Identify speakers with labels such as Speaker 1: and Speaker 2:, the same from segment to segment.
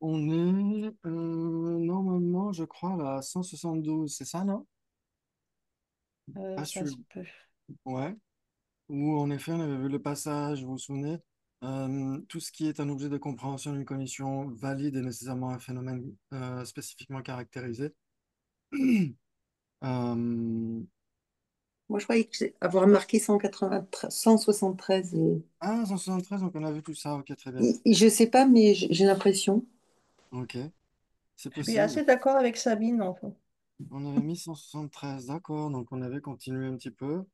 Speaker 1: On est normalement, je crois, là, à 172, c'est ça, non? Pas
Speaker 2: Ça
Speaker 1: sûr.
Speaker 2: se peut.
Speaker 1: Ouais. Où en effet, on avait vu le passage, vous vous souvenez? Tout ce qui est un objet de compréhension d'une cognition valide est nécessairement un phénomène spécifiquement caractérisé. Euh,
Speaker 2: Moi, je croyais avoir marqué 193, 173.
Speaker 1: Ah, 173, donc on a vu tout ça, ok, très bien.
Speaker 2: Je sais pas, mais j'ai l'impression.
Speaker 1: Ok, c'est
Speaker 2: Je suis
Speaker 1: possible.
Speaker 2: assez d'accord avec Sabine, en fait.
Speaker 1: On avait mis 173, d'accord, donc on avait continué un petit peu.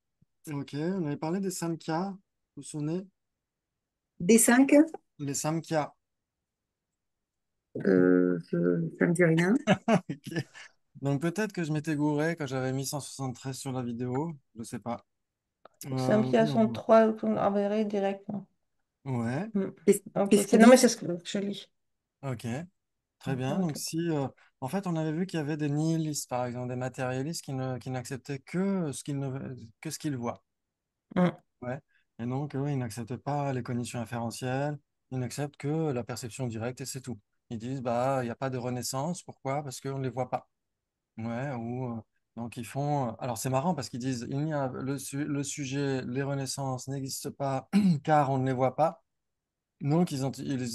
Speaker 1: Ok, on avait parlé des Samkhya, vous vous souvenez?
Speaker 2: D5,
Speaker 1: Les Samkhya.
Speaker 2: ça me dit rien.
Speaker 1: Ok. Donc peut-être que je m'étais gouré quand j'avais mis 173 sur la vidéo, je sais pas.
Speaker 2: Samkhya
Speaker 1: Voyons
Speaker 2: sont
Speaker 1: voir.
Speaker 2: trois qu'on enverrait directement.
Speaker 1: Ouais,
Speaker 2: Hmm. Ok, Qu'est-ce qu'il non, mais dit? c'est ce que je lis.
Speaker 1: ok, très bien. Donc
Speaker 2: Ok.
Speaker 1: si, en fait, on avait vu qu'il y avait des nihilistes, par exemple, des matérialistes qui n'acceptaient que ce qu'ils voient.
Speaker 2: Hmm.
Speaker 1: Ouais. Et donc, ils n'acceptent pas les conditions inférentielles, ils n'acceptent que la perception directe et c'est tout. Ils disent, bah, il n'y a pas de renaissance. Pourquoi? Parce qu'on ne les voit pas. Ouais, donc ils font. Alors c'est marrant parce qu'ils disent il n'y a le sujet, les renaissances n'existent pas car on ne les voit pas. Donc ils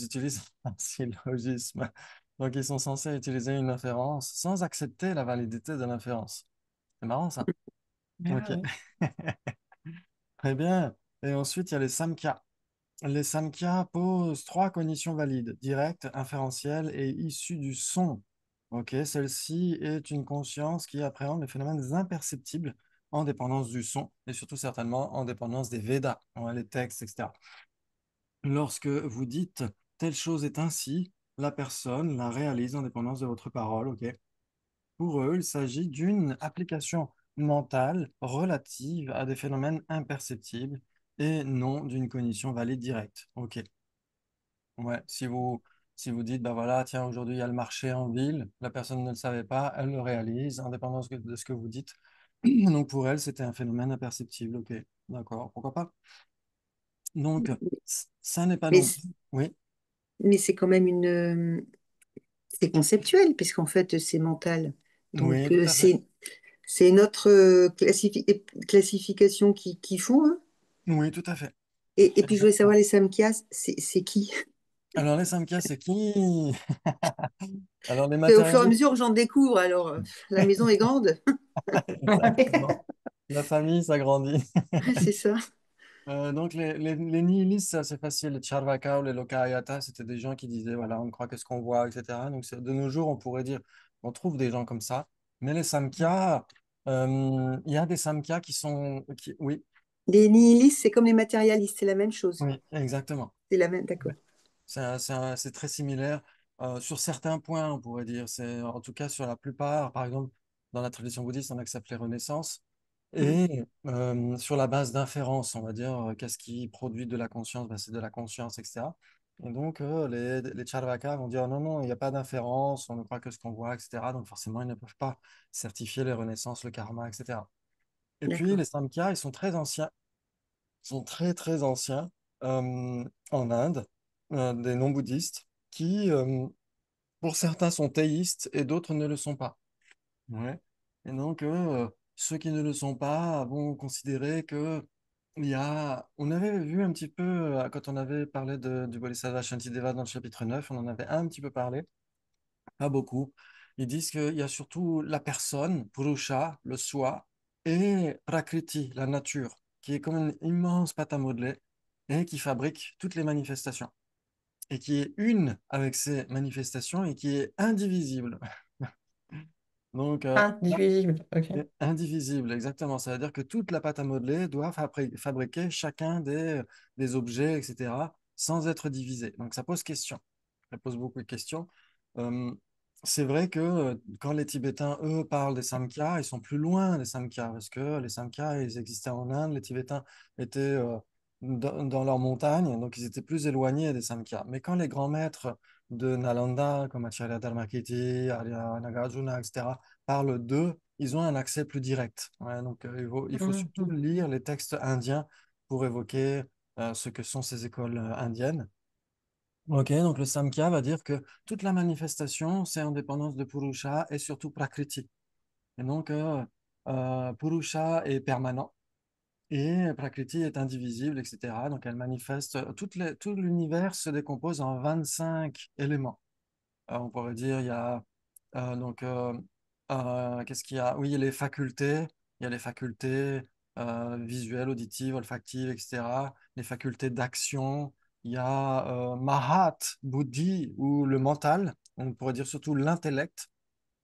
Speaker 1: utilisent un syllogisme. Donc ils sont censés utiliser une inférence sans accepter la validité de l'inférence. C'est marrant ça.
Speaker 2: Ah
Speaker 1: Ok,
Speaker 2: oui.
Speaker 1: très bien. Et ensuite il y a les Samkhya. Les Samkhya posent trois conditions valides, directes, inférentielles et issues du son. Ok, celle-ci est une conscience qui appréhende les phénomènes imperceptibles en dépendance du son et surtout certainement en dépendance des Védas, ouais, les textes, etc. Lorsque vous dites telle chose est ainsi, la personne la réalise en dépendance de votre parole. Ok. Pour eux, il s'agit d'une application mentale relative à des phénomènes imperceptibles et non d'une cognition valide directe. Ok. Ouais, si vous dites, bah voilà, tiens, aujourd'hui il y a le marché en ville, la personne ne le savait pas, elle le réalise, indépendamment de ce que vous dites. Donc pour elle, c'était un phénomène imperceptible, ok, d'accord, pourquoi pas. Donc, ça n'est pas
Speaker 2: Mais,
Speaker 1: non plus. Oui,
Speaker 2: mais c'est quand même c'est conceptuel, puisqu'en fait, c'est mental.
Speaker 1: oui,
Speaker 2: Donc,
Speaker 1: tout à fait.
Speaker 2: c'est notre classification qui font, hein.
Speaker 1: Oui, tout à fait.
Speaker 2: Et puis, je voulais savoir,
Speaker 1: Exactement.
Speaker 2: les Samkhias, c'est qui?
Speaker 1: Alors les 5K, c'est qui? Alors les
Speaker 2: Au fur et à
Speaker 1: matérialistes,
Speaker 2: mesure, j'en découvre. Alors, la maison est grande.
Speaker 1: exactement. La famille s'agrandit.
Speaker 2: C'est ça.
Speaker 1: Donc, les nihilistes, c'est assez facile. Les Charvaka ou les Lokayata, c'était des gens qui disaient, voilà, on ne croit que ce qu'on voit, etc. Donc, de nos jours, on pourrait dire, on trouve des gens comme ça. Mais les Samkhya, il y a des Samkhya qui sont. Oui,
Speaker 2: Les nihilistes, c'est comme les matérialistes, c'est la même chose.
Speaker 1: oui, exactement.
Speaker 2: C'est la même, d'accord.
Speaker 1: C'est très similaire. Sur certains points, on pourrait dire. En tout cas, sur la plupart, par exemple, dans la tradition bouddhiste, on accepte les renaissances.
Speaker 2: Mm.
Speaker 1: Et sur la base d'inférence, on va dire, qu'est-ce qui produit de la conscience? Ben, c'est de la conscience, etc. Et donc, les Charvakas vont dire non, non, il n'y a pas d'inférence, on ne croit que ce qu'on voit, etc. Donc, forcément, ils ne peuvent pas certifier les renaissances, le karma, etc. Et puis,
Speaker 2: D'accord.
Speaker 1: les Samkhya, ils sont très anciens, ils sont très, très anciens en Inde, des non-bouddhistes, qui, pour certains, sont théistes et d'autres ne le sont pas. Ouais. Et donc, ceux qui ne le sont pas vont considérer que on avait vu un petit peu, quand on avait parlé du Bodhisattva Shantideva dans le chapitre 9, on en avait un petit peu parlé, pas beaucoup. Ils disent qu'il y a surtout la personne, Purusha, le soi, et Prakriti, la nature, qui est comme une immense pâte à modeler et qui fabrique toutes les manifestations, et qui est une avec ces manifestations et qui est indivisible. Donc,
Speaker 2: Indivisible. Ok.
Speaker 1: indivisible, exactement. Ça veut dire que toute la pâte à modeler doit fabriquer chacun des objets, etc., sans être divisé. Donc ça pose question. Ça pose beaucoup de questions. Euh, c'est vrai que quand les Tibétains, eux, parlent des Samkhya, ils sont plus loin des Samkhya, parce que les Samkhya, ils existaient en Inde, les Tibétains étaient dans leurs montagnes, donc ils étaient plus éloignés des Samkhya. Mais quand les grands maîtres de Nalanda, comme Acharya Dharmakirti, Arya Nagarjuna, etc., parlent d'eux, ils ont un accès plus direct. Ouais, donc, il faut surtout
Speaker 2: Mhm.
Speaker 1: lire les textes indiens pour évoquer ce que sont ces écoles indiennes. Ok, donc le Samkhya va dire que toute la manifestation, c'est en dépendance de Purusha et surtout Prakriti. Et donc, Purusha est permanent et Prakriti est indivisible, etc. Donc, elle manifeste, tout l'univers se décompose en 25 éléments. On pourrait dire, il y a donc qu'est-ce qu'il y a? Oui, il y a les facultés visuelles, auditives, olfactives, etc. Les facultés d'action. Il y a Mahat, Buddhi ou le mental. On pourrait dire surtout l'intellect,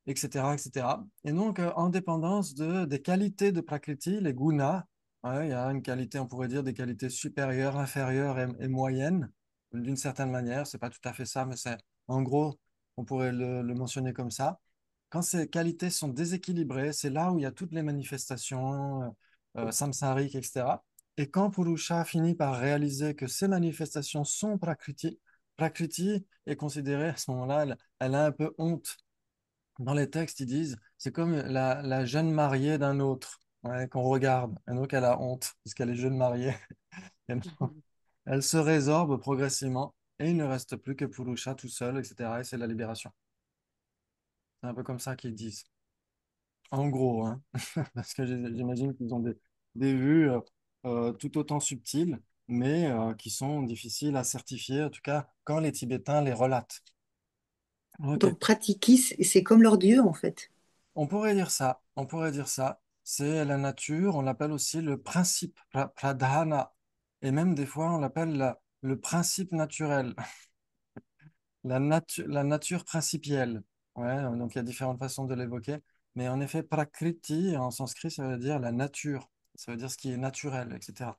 Speaker 1: etc., etc. Et donc, en dépendance des qualités de Prakriti, les gunas, ouais, il y a une qualité, on pourrait dire des qualités supérieures, inférieures et moyennes, d'une certaine manière. C'est pas tout à fait ça, mais c'est en gros, on pourrait le mentionner comme ça. Quand ces qualités sont déséquilibrées, c'est là où il y a toutes les manifestations samsariques, etc. Et quand Purusha finit par réaliser que ces manifestations sont Prakriti, Prakriti est considérée à ce moment-là, elle a un peu honte dans les textes, ils disent, c'est comme la jeune mariée d'un autre, ouais, qu'on regarde. Et donc, elle a honte, puisqu'elle est jeune mariée. Et non, elle se résorbe progressivement, et il ne reste plus que Purusha tout seul, etc. Et c'est la libération. C'est un peu comme ça qu'ils disent. En gros, hein. Parce que j'imagine qu'ils ont des vues tout autant subtiles, mais qui sont difficiles à certifier, en tout cas quand les Tibétains les relatent. Ok.
Speaker 2: Donc pratiquer, c'est comme leur Dieu en fait.
Speaker 1: On pourrait dire ça, on pourrait dire ça. C'est la nature, on l'appelle aussi le principe, pradhana. Et même des fois, on l'appelle le principe naturel, la nature principielle. Ouais, donc il y a différentes façons de l'évoquer. Mais en effet, prakriti, en sanskrit, ça veut dire la nature. Ça veut dire ce qui est naturel, etc.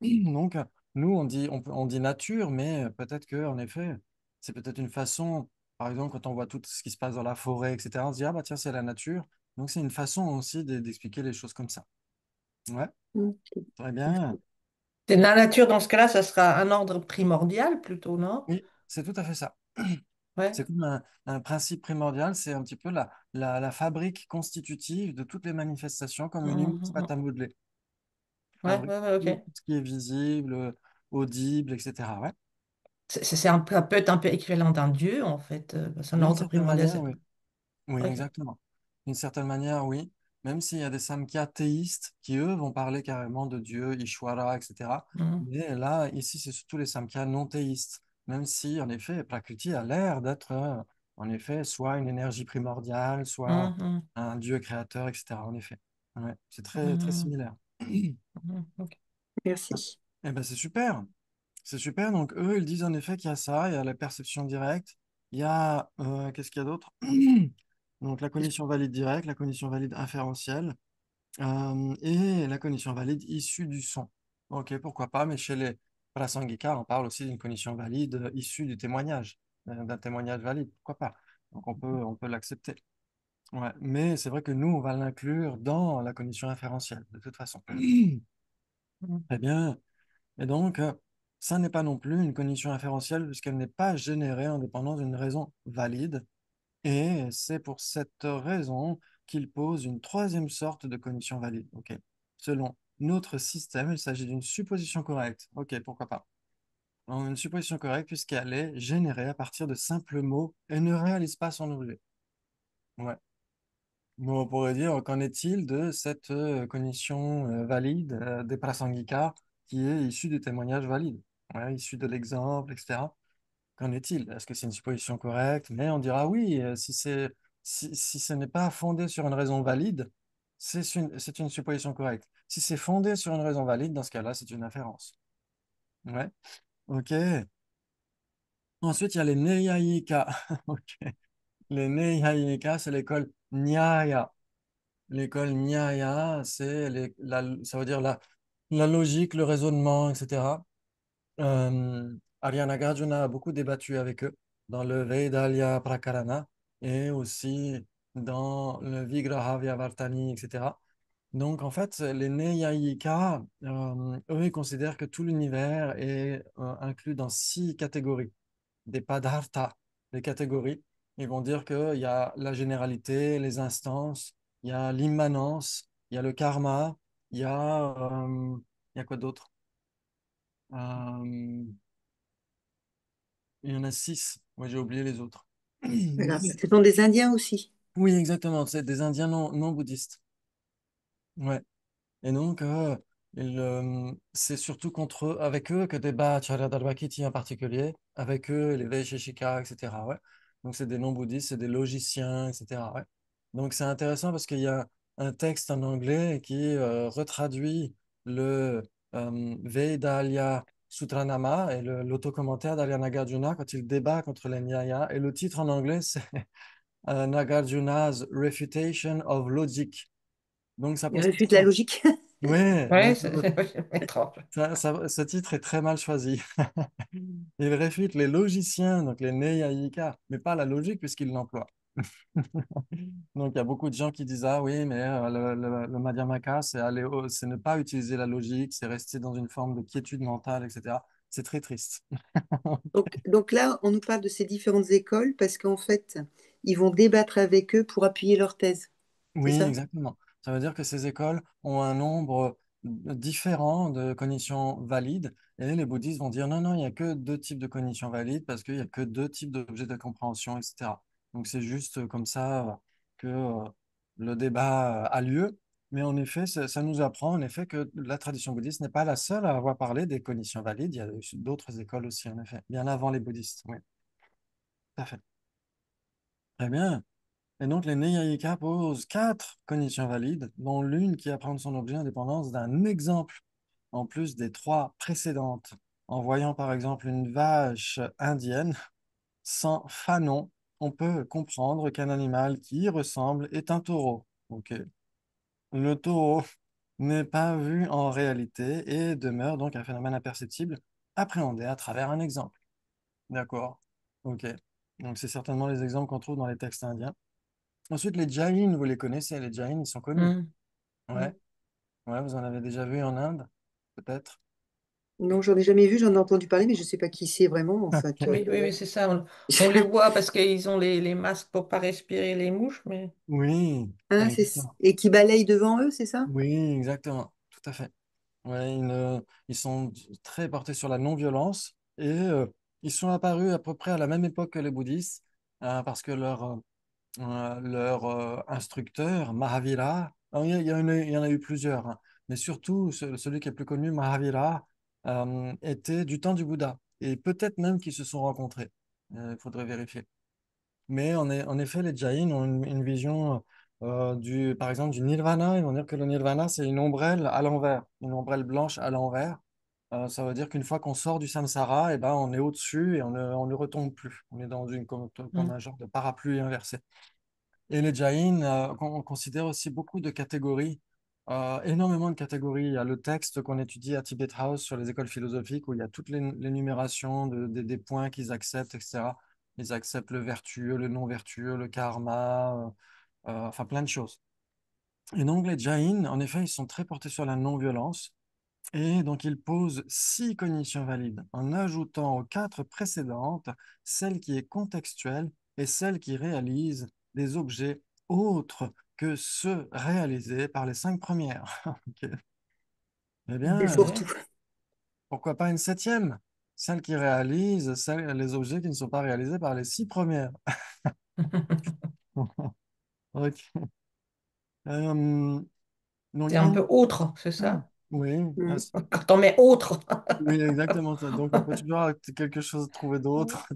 Speaker 1: Donc, nous, on dit nature, mais peut-être que, en effet, c'est peut-être une façon, par exemple, quand on voit tout ce qui se passe dans la forêt, etc., on se dit, ah bah tiens, c'est la nature. Donc, c'est une façon aussi d'expliquer les choses comme ça. Ouais,
Speaker 2: Mm.
Speaker 1: très bien.
Speaker 3: C'est la nature, dans ce cas-là, ça sera un ordre primordial plutôt, non?
Speaker 1: Oui, c'est tout à fait ça.
Speaker 3: Ouais.
Speaker 1: C'est comme un principe primordial, c'est un petit peu la fabrique constitutive de toutes les manifestations, comme une
Speaker 3: Mhm,
Speaker 1: immense pâte
Speaker 3: mhm.
Speaker 1: à modeler.
Speaker 3: Ouais,
Speaker 1: Fabrique
Speaker 3: ouais, ouais,
Speaker 1: tout
Speaker 3: ok.
Speaker 1: ce qui est visible, audible, etc. Ouais,
Speaker 3: Ça peut être un peu équivalent d'un dieu, en fait. C'est un
Speaker 1: d'une
Speaker 3: ordre
Speaker 1: certaine
Speaker 3: primordial.
Speaker 1: manière, oui. Oui,
Speaker 3: Ok.
Speaker 1: exactement. D'une certaine manière, oui. Même s'il y a des samkhya théistes qui, eux, vont parler carrément de Dieu, Ishwara, etc.
Speaker 3: Mhm,
Speaker 1: Mais là, ici, c'est surtout les samkhya non théistes. Même si, en effet, Prakriti a l'air d'être, en effet, soit une énergie primordiale, soit
Speaker 3: mhm,
Speaker 1: un Dieu créateur, etc. En effet. Ouais, c'est très, très
Speaker 3: mhm,
Speaker 1: similaire.
Speaker 3: mhm, ok.
Speaker 2: Merci.
Speaker 1: Eh ben, c'est super. C'est super. Donc, eux, ils disent en effet qu'il y a ça, il y a la perception directe, il y a, qu'est-ce qu'il y a d'autre? Donc, la cognition valide directe, la cognition valide inférentielle et la cognition valide issue du son. Ok, pourquoi pas, mais chez les prasangika, on parle aussi d'une cognition valide issue du témoignage, d'un témoignage valide. Pourquoi pas? Donc, on peut l'accepter. Ouais. Mais c'est vrai que nous, on va l'inclure dans la cognition inférentielle, de toute façon.
Speaker 3: Mhm,
Speaker 1: Très bien. Et donc, ça n'est pas non plus une cognition inférentielle puisqu'elle n'est pas générée en dépendance d'une raison valide. Et c'est pour cette raison qu'il pose une troisième sorte de cognition valide. Ok. Selon notre système, il s'agit d'une supposition correcte. Ok, pourquoi pas. Une supposition correcte puisqu'elle est générée à partir de simples mots et ne réalise pas son objet. Ouais. Bon, on pourrait dire, qu'en est-il de cette cognition valide des prasangika qui est issue du témoignage valide, ouais, issue de l'exemple, etc. Qu'en est-il? Est-ce que c'est une supposition correcte? Mais on dira oui, si ce n'est pas fondé sur une raison valide, c'est une supposition correcte. Si c'est fondé sur une raison valide, dans ce cas-là, c'est une inférence. Ouais, ok. Ensuite, il y a les Neyayika. Ok. Les Neyayika, c'est l'école Nyaya. L'école Nyaya, ça veut dire la logique, le raisonnement, etc. Arya Nagarjuna a beaucoup débattu avec eux dans le Vaidalya Prakarana et aussi dans le Vigrahavyavartani, etc. Donc, en fait, les Neyayika, eux, ils considèrent que tout l'univers est inclus dans 6 catégories, des Padartha, des catégories. Ils vont dire qu'il y a la généralité, les instances, il y a l'immanence, il y a le karma, il y a quoi d'autre? Euh, Il y en a 6. Moi, j'ai oublié les autres.
Speaker 2: D'accord.
Speaker 1: Mais-
Speaker 2: Ce sont des Indiens aussi.
Speaker 1: oui, exactement. C'est des Indiens non bouddhistes. Ouais. Et donc, c'est surtout contre eux, avec eux que débat Acharya Dharmakirti en particulier, avec eux, les Vaisheshika, etc. Ouais. Donc, c'est des non-bouddhistes, c'est des logiciens, etc. Ouais. Donc, c'est intéressant parce qu'il y a un texte en anglais qui retraduit le Vedalya Sutranama et l'autocommentaire d'Arya Nagarjuna quand il débat contre les Nyaya. Et le titre en anglais, c'est Nagarjuna's Refutation of Logic. Donc, ça
Speaker 2: Ils
Speaker 1: pose
Speaker 2: réfutent la
Speaker 1: question.
Speaker 2: logique.
Speaker 1: Ouais,
Speaker 3: Ouais,
Speaker 1: donc
Speaker 3: c'est étrange.
Speaker 1: ce titre est très mal choisi. Il réfute les logiciens, donc les Neyayika, mais pas la logique puisqu'il l'emploie. Donc il y a beaucoup de gens qui disent, ah oui, mais le Madhyamaka, c'est ne pas utiliser la logique, c'est rester dans une forme de quiétude mentale, etc. C'est très triste.
Speaker 2: Donc là, on nous parle de ces différentes écoles parce qu'en fait, ils vont débattre avec eux pour appuyer leur thèse. C'est
Speaker 1: Oui,
Speaker 2: ça?
Speaker 1: exactement. Ça veut dire que ces écoles ont un nombre différent de cognitions valides et les bouddhistes vont dire non, non, il n'y a que deux types de cognitions valides parce qu'il n'y a que deux types d'objets de compréhension, etc. Donc c'est juste comme ça que le débat a lieu. Mais en effet, ça nous apprend en effet que la tradition bouddhiste n'est pas la seule à avoir parlé des cognitions valides. Il y a eu d'autres écoles aussi, en effet, bien avant les bouddhistes. Oui, tout à fait. Très bien. Et donc, les Neyayika posent quatre cognitions valides, dont l'une qui apprend son objet en dépendance d'un exemple, en plus des trois précédentes. En voyant par exemple une vache indienne sans fanon, on peut comprendre qu'un animal qui y ressemble est un taureau. Ok. Le taureau n'est pas vu en réalité et demeure donc un phénomène imperceptible, appréhendé à travers un exemple. D'accord. Ok. Donc, c'est certainement les exemples qu'on trouve dans les textes indiens. Ensuite, les Jains, vous les connaissez, les Jains, ils sont connus.
Speaker 3: Hmm.
Speaker 1: Ouais, ouais, vous en avez déjà vu en Inde, peut-être.
Speaker 2: Non, j'en ai jamais vu, j'en ai entendu parler, mais je ne sais pas qui c'est vraiment, en fait.
Speaker 3: Oui, oui, oui, c'est ça. On les voit parce qu'ils ont les masques pour pas respirer les mouches, mais
Speaker 1: Oui,
Speaker 2: Hein,
Speaker 1: exactement.
Speaker 2: et qui balayent devant eux, c'est ça?
Speaker 1: Oui, exactement, tout à fait. Ouais, ils sont très portés sur la non-violence et ils sont apparus à peu près à la même époque que les bouddhistes parce que leur instructeur, Mahavira, alors, il y en a eu plusieurs, hein, mais surtout celui qui est plus connu, Mahavira, était du temps du Bouddha et peut-être même qu'ils se sont rencontrés. Il faudrait vérifier. Mais en effet, les Jains ont une vision par exemple, du nirvana. Ils vont dire que le nirvana, c'est une ombrelle à l'envers, une ombrelle blanche à l'envers. Ça veut dire qu'une fois qu'on sort du samsara, eh ben, on est au-dessus et on ne retombe plus. On est dans comme
Speaker 3: hmm.
Speaker 1: un genre de parapluie inversé. Et les Jains, on considère aussi beaucoup de catégories, énormément de catégories. Il y a le texte qu'on étudie à Tibet House sur les écoles philosophiques où il y a toute l'énumération des points qu'ils acceptent, etc. Ils acceptent le vertueux, le non vertueux, le karma, enfin plein de choses. Et donc les Jains, en effet, ils sont très portés sur la non-violence. Et donc ils posent 6 cognitions valides en ajoutant aux 4 précédentes celle qui est contextuelle et celle qui réalise des objets autres que ceux réalisés par les 5 premières. Ok. Eh
Speaker 2: Des
Speaker 1: bien,
Speaker 3: Ouais.
Speaker 2: fourre-tout.
Speaker 1: pourquoi pas une septième? Celle qui réalise les objets qui ne sont pas réalisés par les 6 premières. Ok. Euh, donc,
Speaker 3: C'est un peu autre, c'est ça?
Speaker 1: oui,
Speaker 2: Mm.
Speaker 3: Quand on met autre,
Speaker 1: oui, exactement ça. Donc, on peut toujours quelque chose trouver d'autre.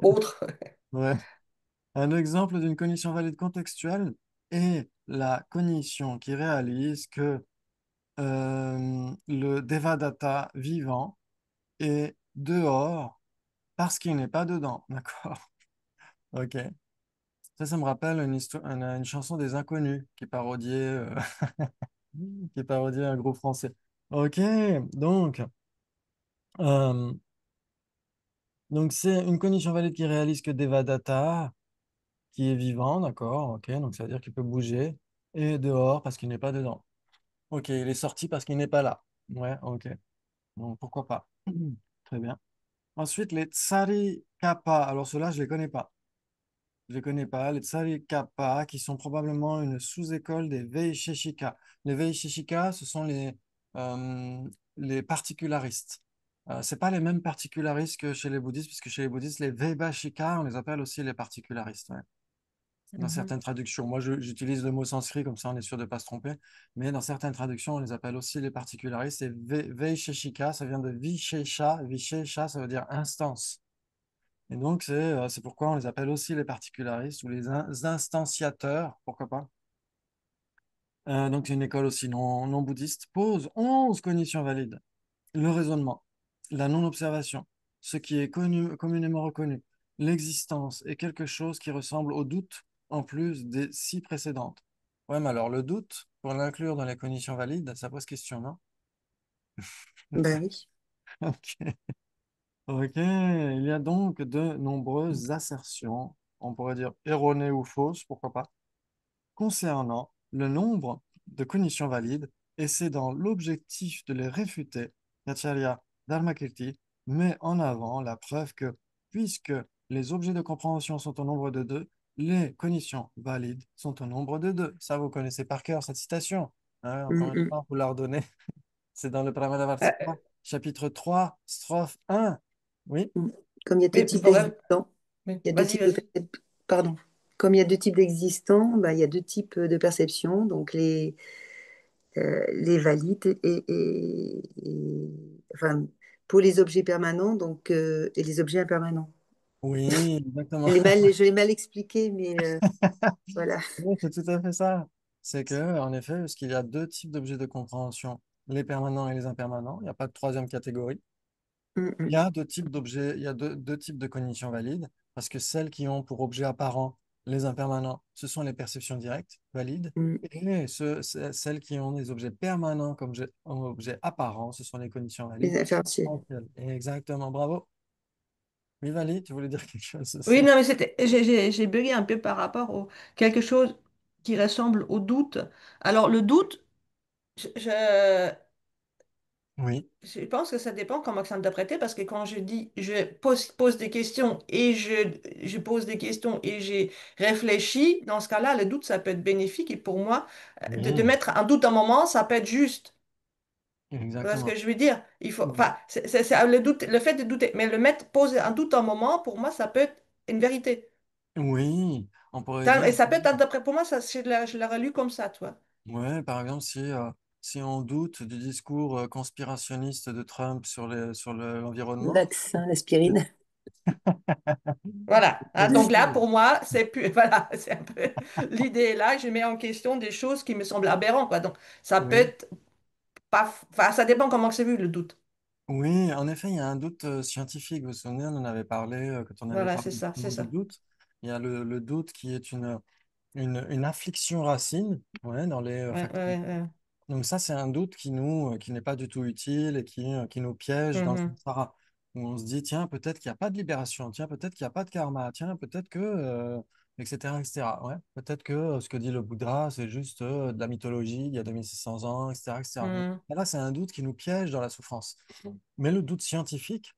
Speaker 3: autre.
Speaker 1: Ouais. Un exemple d'une cognition valide contextuelle est la cognition qui réalise que le Devadatta vivant est dehors parce qu'il n'est pas dedans. D'accord? Ok. Ça me rappelle une histoire, une chanson des Inconnus qui parodiait un groupe français. Ok, donc, euh, donc c'est une cognition valide qui réalise que Devadatta, qui est vivant, d'accord, ok, donc ça veut dire qu'il peut bouger, et dehors parce qu'il n'est pas dedans. Ok, il est sorti parce qu'il n'est pas là. Ouais, ok. Donc pourquoi pas. Très bien. Ensuite, les Tsari Kappa. Alors ceux-là, je les connais pas. Je les connais pas. Les Tsari Kappa, qui sont probablement une sous-école des Vaisheshika. Les Vaisheshika, ce sont les particularistes. C'est pas les mêmes particularistes que chez les bouddhistes, puisque chez les bouddhistes, les Vaibhashika, on les appelle aussi les particularistes, ouais. Dans
Speaker 3: Mhm.
Speaker 1: certaines traductions. Moi, j'utilise le mot sanskrit, comme ça on est sûr de ne pas se tromper. Mais dans certaines traductions, on les appelle aussi les particularistes. Et Vaisheshika, ça vient de Vishesha. Vishesha, ça veut dire instance. Et donc, c'est pourquoi on les appelle aussi les particularistes ou les instanciateurs, pourquoi pas. Donc, une école aussi non bouddhiste pose 11 conditions valides. Le raisonnement, la non-observation, ce qui est communément reconnu, l'existence est quelque chose qui ressemble au doute en plus des 6 précédentes. Ouais, mais alors le doute, pour l'inclure dans les conditions valides, ça pose question, non?
Speaker 2: Ben oui.
Speaker 1: Ok. Ok, il y a donc de nombreuses assertions, on pourrait dire erronées ou fausses, pourquoi pas, concernant le nombre de conditions valides, et c'est dans l'objectif de les réfuter qu'Acharya Dharmakirti met en avant la preuve que, puisque les objets de compréhension sont au nombre de deux, les conditions valides sont au nombre de deux. Ça, vous connaissez par cœur cette citation. Hein, encore une
Speaker 2: Mm,
Speaker 1: fois, vous la redonnez. C'est dans le Pramanavarttika,
Speaker 3: Euh,
Speaker 1: chapitre 3, strophe 1. Oui,
Speaker 2: mm. Comme il y a deux
Speaker 3: oui,
Speaker 2: types d'existants,
Speaker 3: oui.
Speaker 2: il y a deux
Speaker 3: Vas-y,
Speaker 2: types de
Speaker 3: vas-y.
Speaker 2: pardon. Comme il y a deux types d'existants, ben, il y a deux types de perceptions, donc les valides enfin, pour les objets permanents donc, et les objets impermanents.
Speaker 1: oui, exactement.
Speaker 2: Je l'ai mal expliqué, mais voilà.
Speaker 1: Oui, c'est tout à fait ça. C'est que, en effet, parce qu'il y a deux types d'objets de compréhension, les permanents et les impermanents. Il n'y a pas de troisième catégorie.
Speaker 2: Mm,
Speaker 1: Il
Speaker 2: mm,
Speaker 1: y a deux types d'objets, il y a deux types de cognitions valides, parce que celles qui ont pour objet apparent les impermanents, ce sont les perceptions directes valides,
Speaker 2: mm.
Speaker 1: et celles qui ont des objets permanents comme objet apparent, ce sont les cognitions valides
Speaker 2: Les inférentiels.
Speaker 1: essentielles. Exactement, bravo. Oui, valide, tu voulais dire quelque chose
Speaker 3: Oui,
Speaker 1: aussi?
Speaker 3: non, mais j'ai bugué un peu par rapport au quelque chose qui ressemble au doute. Alors, le doute, je,
Speaker 1: Oui.
Speaker 3: je pense que ça dépend comment c'est interprété parce que quand je dis pose des questions et je pose des questions et j'ai réfléchi, dans ce cas-là, le doute, ça peut être bénéfique et pour moi, de
Speaker 1: Oui,
Speaker 3: mettre un doute un moment, ça peut être juste. Tu vois ce que
Speaker 1: exactement.
Speaker 3: je veux dire? Il faut, enfin, le doute, le fait de douter, mais le mettre, poser un doute un moment, pour moi, ça peut être une vérité.
Speaker 1: Oui, on pourrait dire.
Speaker 3: Et ça peut être interprété, pour moi, ça, je l'aurais lu comme ça, toi.
Speaker 1: Ouais, par exemple, si on doute du discours conspirationniste de Trump sur l'environnement,
Speaker 2: Vaccin, l'aspirine.
Speaker 3: Voilà.
Speaker 1: le
Speaker 3: Hein, donc là,
Speaker 1: discours.
Speaker 3: pour moi, c'est plus, voilà, c'est un peu l'idée est là. Je mets en question des choses qui me semblent aberrantes, quoi. Donc, ça peut
Speaker 1: Oui,
Speaker 3: être pas, enfin, ça dépend comment c'est vu, le doute.
Speaker 1: oui, en effet, il y a un doute scientifique. Vous vous souvenez, on en avait parlé quand on avait
Speaker 3: Voilà,
Speaker 1: parlé
Speaker 3: c'est ça, c'est
Speaker 1: justement du
Speaker 3: ça.
Speaker 1: doute. Il y a le doute qui est une affliction racine, ouais, dans les
Speaker 3: Ouais,
Speaker 1: facteurs.
Speaker 3: ouais, ouais.
Speaker 1: Donc ça, c'est un doute qui n'est pas du tout utile et qui nous piège dans le
Speaker 3: Mhm,
Speaker 1: samsara. Où on se dit, tiens, peut-être qu'il n'y a pas de libération, tiens, peut-être qu'il n'y a pas de karma, tiens, peut-être que, etc., etc. Ouais, peut-être que ce que dit le Bouddha, c'est juste de la mythologie, il y a 2600 ans, etc., etc. Donc
Speaker 3: mhm.
Speaker 1: là, c'est un doute qui nous piège dans la souffrance. Mais le doute scientifique,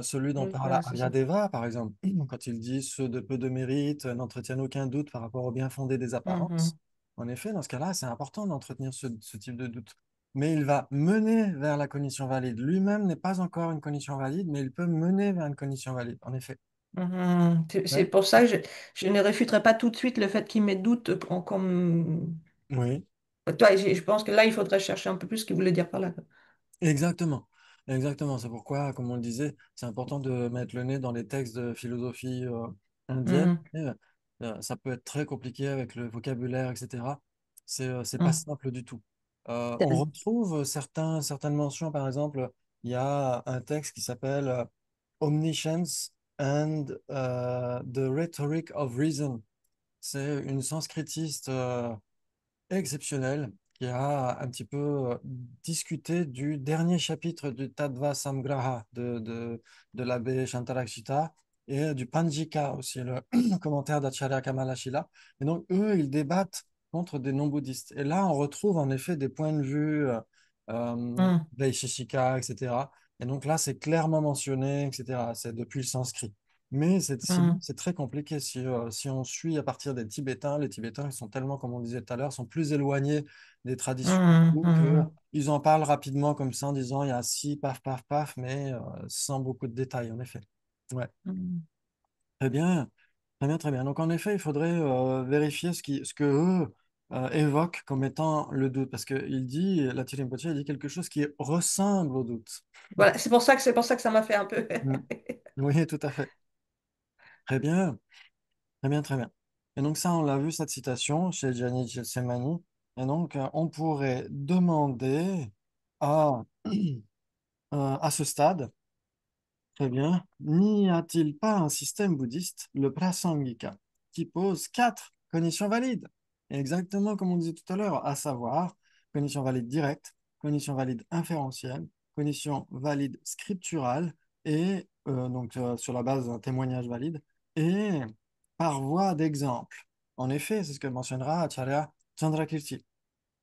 Speaker 1: celui dont
Speaker 3: Oui,
Speaker 1: parle
Speaker 3: voilà, c'est ça.
Speaker 1: Aryadeva, par exemple, quand il dit ceux de peu de mérite n'entretiennent aucun doute par rapport au bien fondé des apparences,
Speaker 3: Mhm,
Speaker 1: en effet, dans ce cas-là, c'est important d'entretenir ce type de doute. Mais il va mener vers la cognition valide. Lui-même n'est pas encore une cognition valide, mais il peut mener vers une cognition valide, en effet.
Speaker 3: mhm. C'est
Speaker 1: Ouais.
Speaker 3: pour ça que je ne réfuterai pas tout de suite le fait qu'il met doute comme...
Speaker 1: Oui.
Speaker 3: Toi, je pense que là, il faudrait chercher un peu plus ce qu'il voulait dire par là, quoi.
Speaker 1: Exactement. Exactement. C'est pourquoi, comme on le disait, c'est important de mettre le nez dans les textes de philosophie indienne.
Speaker 3: Mhm,
Speaker 1: Et, ça peut être très compliqué avec le vocabulaire, etc. C'est pas
Speaker 3: mhm,
Speaker 1: simple du tout. On retrouve certaines mentions, par exemple, il y a un texte qui s'appelle Omniscience and the Rhetoric of Reason. C'est une sanskritiste exceptionnel qui a un petit peu discuté du dernier chapitre du Tattva Samgraha de l'abbé Shantarakshita et du Panjika aussi, le commentaire d'Acharya Kamalashila. Et donc, eux, ils débattent contre des non-bouddhistes. Et là, on retrouve en effet des points de vue
Speaker 3: mhm.
Speaker 1: Vaisheshika, etc. Et donc là, c'est clairement mentionné, etc. C'est depuis le sanskrit. Mais sinon,
Speaker 3: Mhm.
Speaker 1: c'est très compliqué. Si on suit à partir des Tibétains, les Tibétains, ils sont tellement, comme on disait tout à l'heure, sont plus éloignés des traditions,
Speaker 3: Mhm.
Speaker 1: ou que
Speaker 3: Mhm.
Speaker 1: ils en parlent rapidement comme ça en disant il y a ci, paf, paf, paf, mais sans beaucoup de détails, en effet. Ouais,
Speaker 3: Mhm.
Speaker 1: très bien, très bien, très bien. Donc, en effet, il faudrait vérifier ce que eux évoquent comme étant le doute, parce qu'il dit, la Rinpoche, il dit quelque chose qui ressemble au doute.
Speaker 3: Voilà, c'est pour ça que ça m'a fait un peu.
Speaker 1: Mm. Oui, tout à fait. Très bien. Très bien, très bien. Et donc ça, on l'a vu, cette citation chez Gianni Gelsomani. Et donc, on pourrait demander à, à ce stade, très bien, n'y a-t-il pas un système bouddhiste, le Prasangika, qui pose quatre conditions valides? Exactement comme on disait tout à l'heure, à savoir, condition valide directe, condition valide inférentielle, condition valide scripturale, et sur la base d'un témoignage valide, et par voie d'exemple. En effet, c'est ce que mentionnera Acharya Chandrakirti.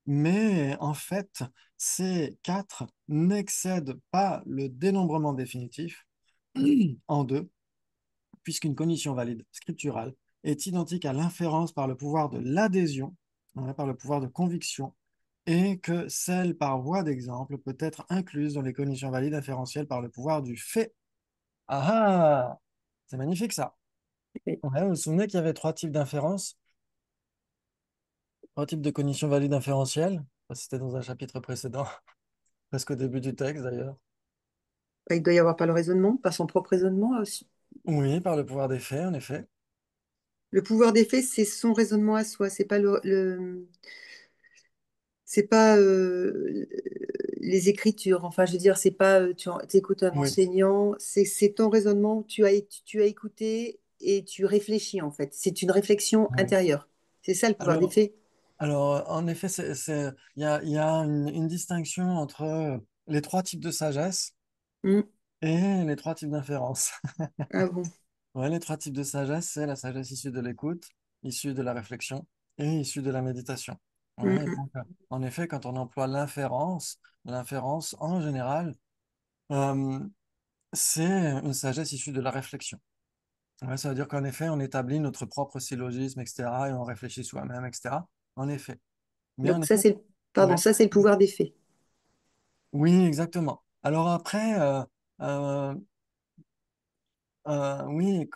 Speaker 1: Mais en fait, ces quatre n'excèdent pas le dénombrement définitif en deux, puisqu'une condition valide scripturale est identique à l'inférence par le pouvoir de l'adhésion, hein, par le pouvoir de conviction, et que celle par voie d'exemple peut être incluse dans les conditions valides inférentielles par le pouvoir du fait. Ah ah! C'est magnifique ça. Ouais, vous vous souvenez qu'il y avait trois types d'inférence, trois types de conditions valides inférentielles? Ça, c'était dans un chapitre précédent, presque au début du texte d'ailleurs.
Speaker 2: Il doit y avoir par le raisonnement, par son propre raisonnement aussi.
Speaker 1: Oui, par le pouvoir des faits, en effet.
Speaker 2: Le pouvoir d'effet, c'est son raisonnement à soi, c'est pas les écritures. Enfin, je veux dire, c'est pas tu écoutes un
Speaker 1: Oui,
Speaker 2: enseignant, c'est ton raisonnement, tu as écouté et tu réfléchis en fait. C'est une réflexion
Speaker 1: oui.
Speaker 2: intérieure. C'est ça le pouvoir
Speaker 1: Alors,
Speaker 2: d'effet.
Speaker 1: en effet, il y a une distinction entre les trois types de sagesse
Speaker 2: Hmm.
Speaker 1: et les trois types d'inférence.
Speaker 2: Ah bon.
Speaker 1: Ouais, les trois types de sagesse, c'est la sagesse issue de l'écoute, issue de la réflexion et issue de la méditation.
Speaker 2: Hmm,
Speaker 1: Ouais, et
Speaker 2: hmm.
Speaker 1: donc, en effet, quand on emploie l'inférence, en général, euh, c'est une sagesse issue de la réflexion. Ouais, ça veut dire qu'en effet, on établit notre propre syllogisme, etc., et on réfléchit soi-même, etc. En effet. Mais en
Speaker 2: Donc ça,
Speaker 1: effet,
Speaker 2: pardon,
Speaker 1: ouais.
Speaker 2: ça c'est le pouvoir d'effet.
Speaker 1: Oui, exactement. Alors après, euh, oui,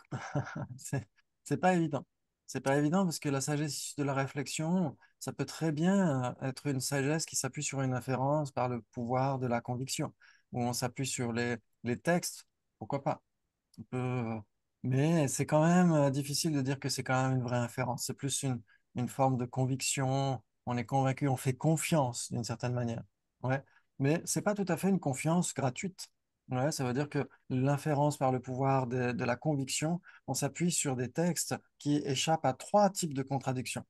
Speaker 1: c'est c'est pas évident. C'est pas évident parce que la sagesse issue de la réflexion, ça peut très bien être une sagesse qui s'appuie sur une inférence par le pouvoir de la conviction, où on s'appuie sur les textes, pourquoi pas. On peut, mais c'est quand même difficile de dire que c'est quand même une vraie inférence. C'est plus une forme de conviction. On est convaincu, on fait confiance d'une certaine manière. Ouais. Mais c'est pas tout à fait une confiance gratuite. Ouais, ça veut dire que l'inférence par le pouvoir de la conviction, on s'appuie sur des textes qui échappent à trois types de contradictions.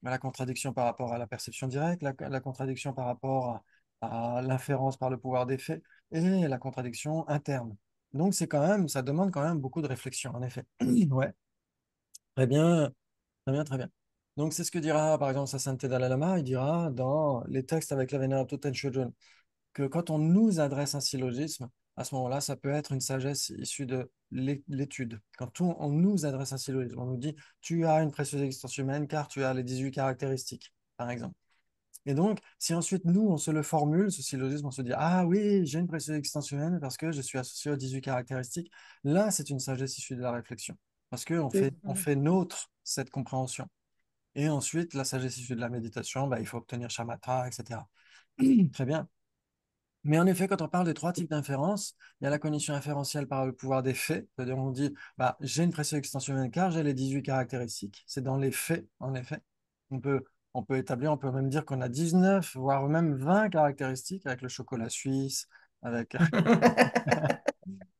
Speaker 1: La contradiction par rapport à la perception directe, la contradiction par rapport à l'inférence par le pouvoir des faits et la contradiction interne. Donc c'est quand même, ça demande quand même beaucoup de réflexion, en effet. Ouais, très bien, très bien, très bien. Donc c'est ce que dira par exemple sa sainteté Dalai Lama, il dira dans les textes avec la Venerable Tenshōjō que quand on nous adresse un syllogisme, à ce moment-là, ça peut être une sagesse issue de l'étude. Quand on nous adresse un syllogisme, on nous dit, tu as une précieuse existence humaine car tu as les 18 caractéristiques, par exemple. Et donc, si ensuite nous, on se le formule, ce syllogisme, on se dit, ah oui, j'ai une précieuse existence humaine parce que je suis associé aux 18 caractéristiques, là, c'est une sagesse issue de la réflexion. Parce qu'on on fait nôtre cette compréhension. Et ensuite, la sagesse issue de la méditation, bah, il faut obtenir shamatha, etc. Très bien. Mais en effet, quand on parle des trois types d'inférence, il y a la cognition inférentielle par le pouvoir des faits, c'est-à-dire on dit bah, j'ai une précieuse extension humaine car j'ai les 18 caractéristiques. C'est dans les faits, en effet. On peut, on peut établir, on peut même dire qu'on a 19, voire même 20 caractéristiques avec le chocolat suisse, avec,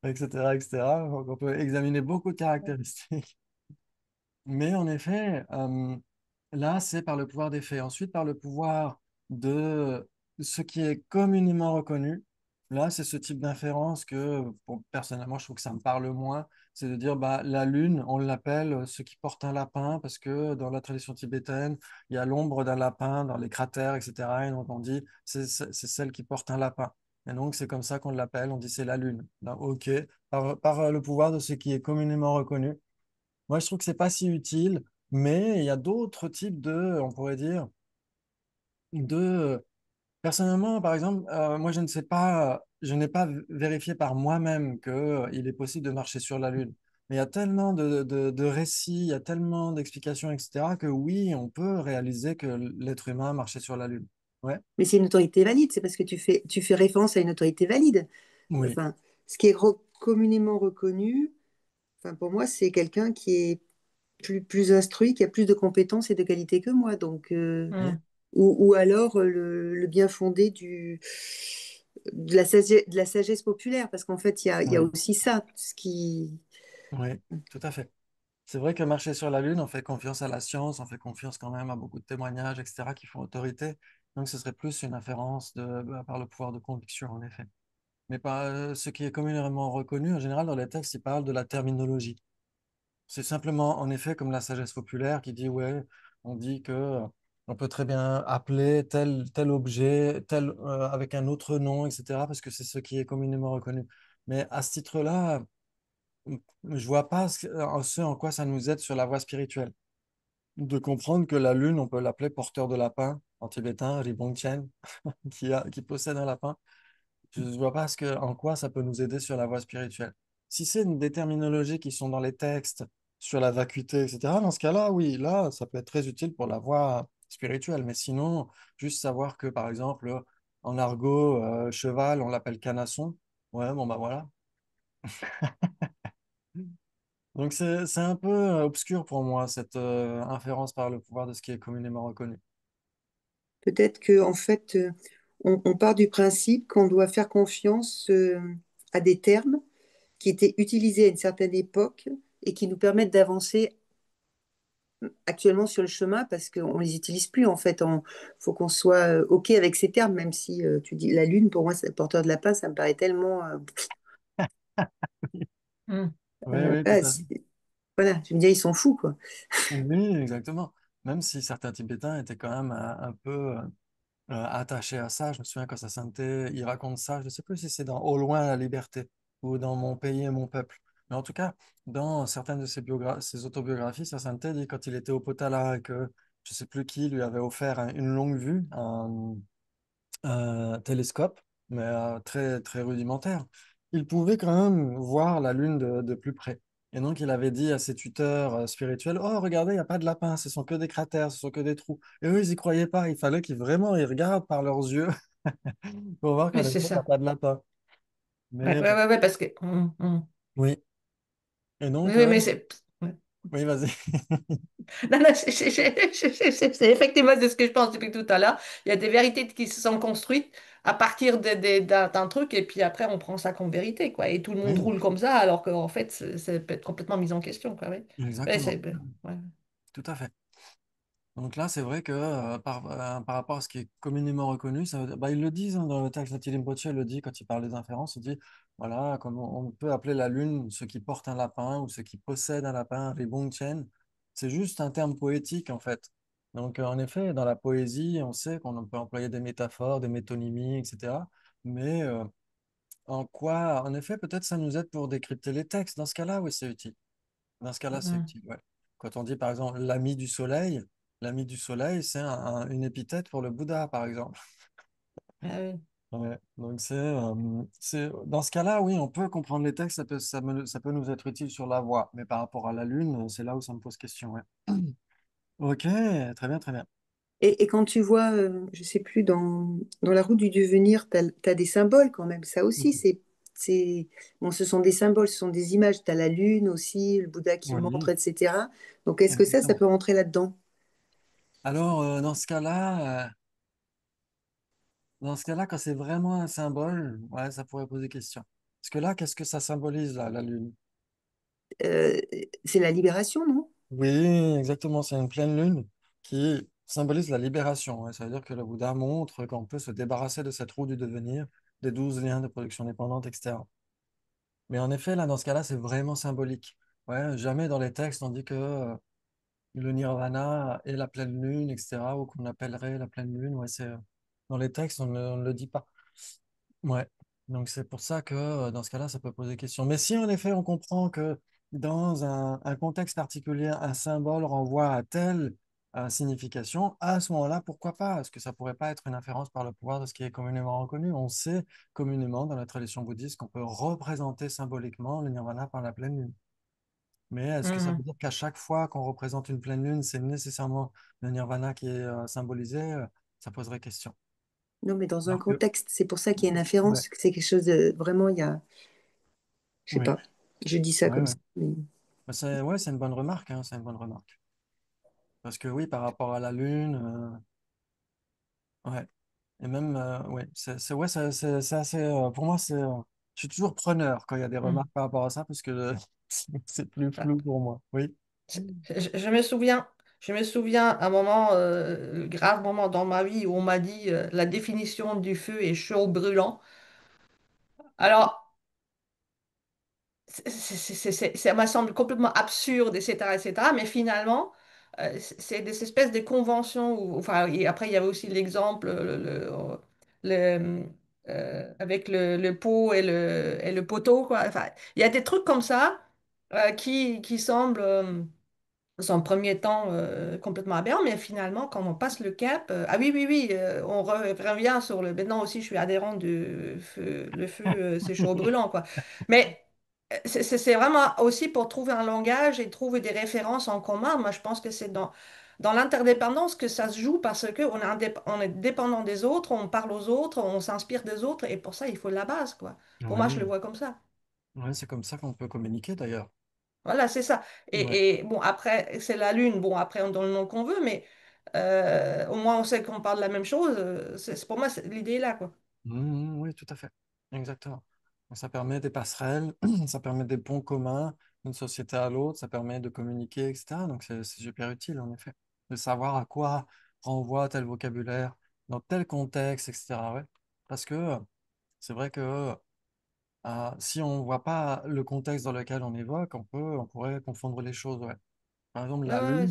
Speaker 1: etc., etc. Donc, on peut examiner beaucoup de caractéristiques. Mais en effet, là, c'est par le pouvoir des faits. Ensuite, par le pouvoir de ce qui est communément reconnu. Là, c'est ce type d'inférence que, bon, personnellement, je trouve que ça me parle moins. C'est de dire, bah, la lune, on l'appelle ce qui porte un lapin, parce que dans la tradition tibétaine, il y a l'ombre d'un lapin dans les cratères, etc. Et donc, on dit, c'est celle qui porte un lapin. Et donc, c'est comme ça qu'on l'appelle, on dit c'est la lune. Ben, ok, par le pouvoir de ce qui est communément reconnu. Moi, je trouve que c'est pas si utile, mais il y a d'autres types de, on pourrait dire, de personnellement, par exemple, moi, je ne sais pas, je n'ai pas vérifié par moi-même que, il est possible de marcher sur la Lune. Mais il y a tellement de récits, il y a tellement d'explications, etc., que oui, on peut réaliser que l'être humain marchait sur la Lune. Ouais,
Speaker 2: Mais c'est une autorité valide, c'est parce que tu fais référence à une autorité valide.
Speaker 1: oui,
Speaker 2: Enfin, ce qui est communément reconnu, enfin, pour moi, c'est quelqu'un qui est plus instruit, qui a plus de compétences et de qualités que moi. Donc,
Speaker 1: oui,
Speaker 3: Hmm.
Speaker 2: ou alors le bien fondé de la sagesse populaire, parce qu'en fait, il y a
Speaker 1: oui,
Speaker 2: aussi ça, ce qui...
Speaker 1: oui, tout à fait. C'est vrai que marcher sur la Lune, on fait confiance à la science, on fait confiance quand même à beaucoup de témoignages, etc., qui font autorité. Donc, ce serait plus une inférence par le pouvoir de conviction, en effet. Mais pas, ce qui est communément reconnu, en général, dans les textes, ils parlent de la terminologie. C'est simplement, en effet, comme la sagesse populaire qui dit, ouais, on dit que on peut très bien appeler tel objet, avec un autre nom, etc., parce que c'est ce qui est communément reconnu. Mais à ce titre-là, je vois pas ce en quoi ça nous aide sur la voie spirituelle. De comprendre que la lune, on peut l'appeler porteur de lapin en tibétain, Ribongchen, qui possède un lapin. Je ne vois pas en quoi ça peut nous aider sur la voie spirituelle. Si c'est des terminologies qui sont dans les textes, sur la vacuité, etc., dans ce cas-là, oui, là, ça peut être très utile pour la voie spirituelle. Mais sinon, juste savoir que, par exemple, en argot, cheval, on l'appelle canasson. Ouais, bon, bah voilà. Donc, c'est un peu obscur pour moi, cette inférence par le pouvoir de ce qui est communément reconnu.
Speaker 2: Peut-être que en fait, on part du principe qu'on doit faire confiance à des termes qui étaient utilisés à une certaine époque et qui nous permettent d'avancer actuellement sur le chemin parce qu'on ne les utilise plus en fait. Il faut qu'on soit OK avec ces termes, même si tu dis la lune, pour moi, c'est le porteur de lapin, ça me paraît tellement...
Speaker 3: Hmm.
Speaker 1: Oui, oui, tout
Speaker 2: voilà,
Speaker 1: à fait.
Speaker 2: voilà, je me dis, ils sont fous, quoi.
Speaker 1: Oui, exactement. Même si certains Tibétains étaient quand même un peu attaché à ça. Je me souviens quand sa sainteté, il raconte ça. Je ne sais plus si c'est dans Au loin la liberté ou dans Mon pays et mon peuple. Mais en tout cas, dans certaines de ses autobiographies, sa sainteté dit quand il était au Potala et que je ne sais plus qui lui avait offert une longue vue, un télescope, mais très, très rudimentaire. Il pouvait quand même voir la Lune de plus près. Et donc, il avait dit à ses tuteurs spirituels, oh, regardez, il n'y a pas de lapins, ce sont que des cratères, ce sont que des trous. Et eux, ils n'y croyaient pas. Il fallait qu'ils vraiment ils regardent par leurs yeux pour voir qu'en
Speaker 3: Oui,
Speaker 1: effet,
Speaker 3: c'est
Speaker 1: il n'y a
Speaker 3: ça.
Speaker 1: pas de lapin.
Speaker 3: Ouais,
Speaker 1: Mais
Speaker 3: ouais, ouais, ouais, parce que...
Speaker 1: oui. Et
Speaker 3: Oui,
Speaker 1: donc,
Speaker 3: oui, mais c'est... ouais.
Speaker 1: oui, vas-y.
Speaker 3: Non, non, c'est effectivement c'est ce que je pense depuis tout à l'heure. Il y a des vérités qui se sont construites à partir d'un truc et puis après on prend ça comme vérité, quoi. Et tout le monde
Speaker 1: Oui,
Speaker 3: roule comme ça alors qu'en fait ça peut être complètement mis en question, quoi. Oui. Ouais,
Speaker 1: exactement.
Speaker 3: ouais.
Speaker 1: Tout à fait. Donc là, c'est vrai que par rapport à ce qui est communément reconnu, bah, ils le disent hein, dans le texte, Nathalie Rimprotier le dit quand il parle des inférences, il dit, voilà, comme on peut appeler la lune ce qui porte un lapin ou ce qui possède un lapin, Ribongchen, c'est juste un terme poétique en fait. Donc en effet, dans la poésie, on sait qu'on peut employer des métaphores, des métonymies, etc. Mais en quoi, en effet, peut-être ça nous aide pour décrypter les textes. Dans ce cas-là, oui, c'est utile. Dans ce cas-là, c'est
Speaker 3: Mm.
Speaker 1: utile, ouais. Quand on dit par exemple l'ami du soleil, c'est une épithète pour le Bouddha, par exemple.
Speaker 3: Ah oui.
Speaker 1: Ouais. Donc dans ce cas-là, oui, on peut comprendre les textes, ça peut nous être utile sur la voie. Mais par rapport à la Lune, c'est là où ça me pose question, ouais. Ok, très bien, très bien.
Speaker 2: Et quand tu vois, je sais plus, dans la route du devenir, tu as, des symboles quand même. Ça aussi, bon, ce sont des symboles, ce sont des images. Tu as la lune aussi, le Bouddha qui montre,
Speaker 1: Oui,
Speaker 2: etc. Donc, est-ce que ça
Speaker 1: exactement.
Speaker 2: peut rentrer là-dedans?
Speaker 1: Alors, dans ce cas-là, quand c'est vraiment un symbole, ouais, ça pourrait poser question. Parce que là, qu'est-ce que ça symbolise, là, la Lune?
Speaker 2: Euh, c'est la libération, non?
Speaker 1: Oui, exactement. C'est une pleine lune qui symbolise la libération. Ouais. Ça veut dire que le Bouddha montre qu'on peut se débarrasser de cette roue du devenir, des 12 liens de production dépendante, etc. Mais en effet, là, dans ce cas-là, c'est vraiment symbolique. Ouais, jamais dans les textes on dit que le nirvana est la pleine lune, etc., ou qu'on appellerait la pleine lune. Ouais, dans les textes, on ne le dit pas. Ouais. Donc c'est pour ça que dans ce cas-là, ça peut poser question. Mais si en effet on comprend que dans un contexte particulier, un symbole renvoie à telle signification, à ce moment-là, pourquoi pas? Est-ce que ça pourrait pas être une inférence par le pouvoir de ce qui est communément reconnu? On sait communément dans la tradition bouddhiste qu'on peut représenter symboliquement le nirvana par la pleine lune. Mais est-ce que ça veut
Speaker 3: Mhm.
Speaker 1: dire qu'à chaque fois qu'on représente une pleine lune, c'est nécessairement le nirvana qui est symbolisé? Ça poserait question.
Speaker 2: Non, mais dans un
Speaker 1: Alors que,
Speaker 2: contexte, c'est pour ça qu'il y a une
Speaker 1: ouais,
Speaker 2: inférence, que c'est quelque chose de vraiment, je sais
Speaker 1: oui,
Speaker 2: pas, je dis ça
Speaker 1: ouais,
Speaker 2: comme
Speaker 1: ouais.
Speaker 2: ça. Mais
Speaker 1: C'est ouais, c'est une bonne remarque, hein, c'est une bonne remarque. Parce que oui, par rapport à la Lune, ouais. Et même, ouais, ouais, c'est assez, pour moi, je suis toujours preneur quand il y a des
Speaker 3: Mhm.
Speaker 1: remarques par rapport à ça, parce que c'est plus flou pour moi. Oui.
Speaker 3: Je me souviens un moment, grave moment dans ma vie où on m'a dit la définition du feu est chaud brûlant. Alors, ça me semble complètement absurde, etc., etc. Mais finalement, c'est des espèces de conventions. Enfin, et après, il y avait aussi l'exemple avec le pot et le poteau, quoi. Enfin, il y a des trucs comme ça qui semblent dans un premier temps complètement aberrant, mais finalement, quand on passe le cap, ah oui, oui, oui, revient sur le. Maintenant aussi, je suis adhérent du feu, le feu, c'est chaud brûlant, quoi. Mais c'est vraiment aussi pour trouver un langage et trouver des références en commun. Moi, je pense que c'est dans l'interdépendance que ça se joue parce qu'on est, on est dépendant des autres, on parle aux autres, on s'inspire des autres, et pour ça, il faut la base, quoi. Pour moi, je le
Speaker 1: Oui,
Speaker 3: vois comme ça.
Speaker 1: ouais, c'est comme ça qu'on peut communiquer d'ailleurs.
Speaker 3: Voilà, c'est ça.
Speaker 1: Ouais.
Speaker 3: Et bon, après, c'est la Lune. Bon, après, on donne le nom qu'on veut, mais au moins, on sait qu'on parle de la même chose. Pour moi, l'idée est là, quoi.
Speaker 1: Oui, tout à fait. Exactement. Donc, ça permet des passerelles, ça permet des ponts communs d'une société à l'autre, ça permet de communiquer, etc. Donc, c'est super utile, en effet, de savoir à quoi renvoie tel vocabulaire dans tel contexte, etc. Ouais. Parce que c'est vrai que si on ne voit pas le contexte dans lequel on évoque, on pourrait confondre les choses. Ouais. Par exemple,
Speaker 3: Ouais, ouais,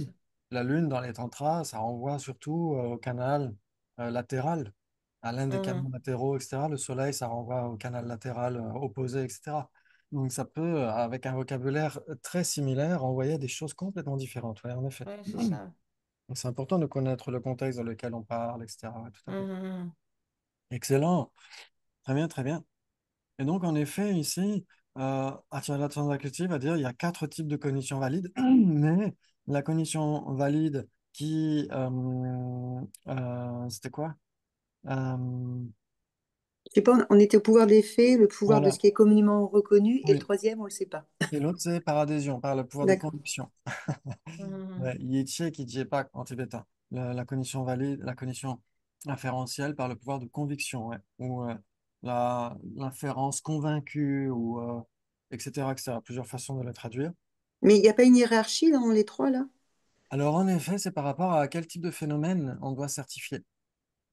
Speaker 1: la lune dans les tantras, ça renvoie surtout au canal latéral, à l'un des canaux
Speaker 3: mhm.
Speaker 1: latéraux, etc. Le soleil, ça renvoie au canal latéral opposé, etc. Donc ça peut, avec un vocabulaire très similaire, renvoyer à des choses complètement différentes. Ouais, en effet.
Speaker 3: Ouais, c'est ça.
Speaker 1: Donc c'est important de connaître le contexte dans lequel on parle, etc. Ouais, tout à fait.
Speaker 3: Mhm.
Speaker 1: Excellent. Très bien, très bien. Et donc, en effet, ici, Attila Transakriti va dire il y a quatre types de cognition valides, mais la cognition valide c'était quoi? Euh,
Speaker 2: je sais pas, on était au pouvoir des faits, le pouvoir de
Speaker 1: voilà,
Speaker 2: ce qui est communément reconnu, et le
Speaker 1: oui.
Speaker 2: troisième, on le sait pas.
Speaker 1: Et l'autre, c'est par adhésion, par le pouvoir de
Speaker 2: D'accord.
Speaker 1: conviction.
Speaker 3: Mhm.
Speaker 1: Ouais, Yétié qui pas en tibétain. La cognition valide, la cognition inférentielle par le pouvoir de conviction, ouais. Ou l'inférence convaincue, ou etc., etc. Plusieurs façons de la traduire.
Speaker 2: Mais il n'y a pas une hiérarchie dans les trois, là?
Speaker 1: Alors, en effet, c'est par rapport à quel type de phénomène on doit certifier.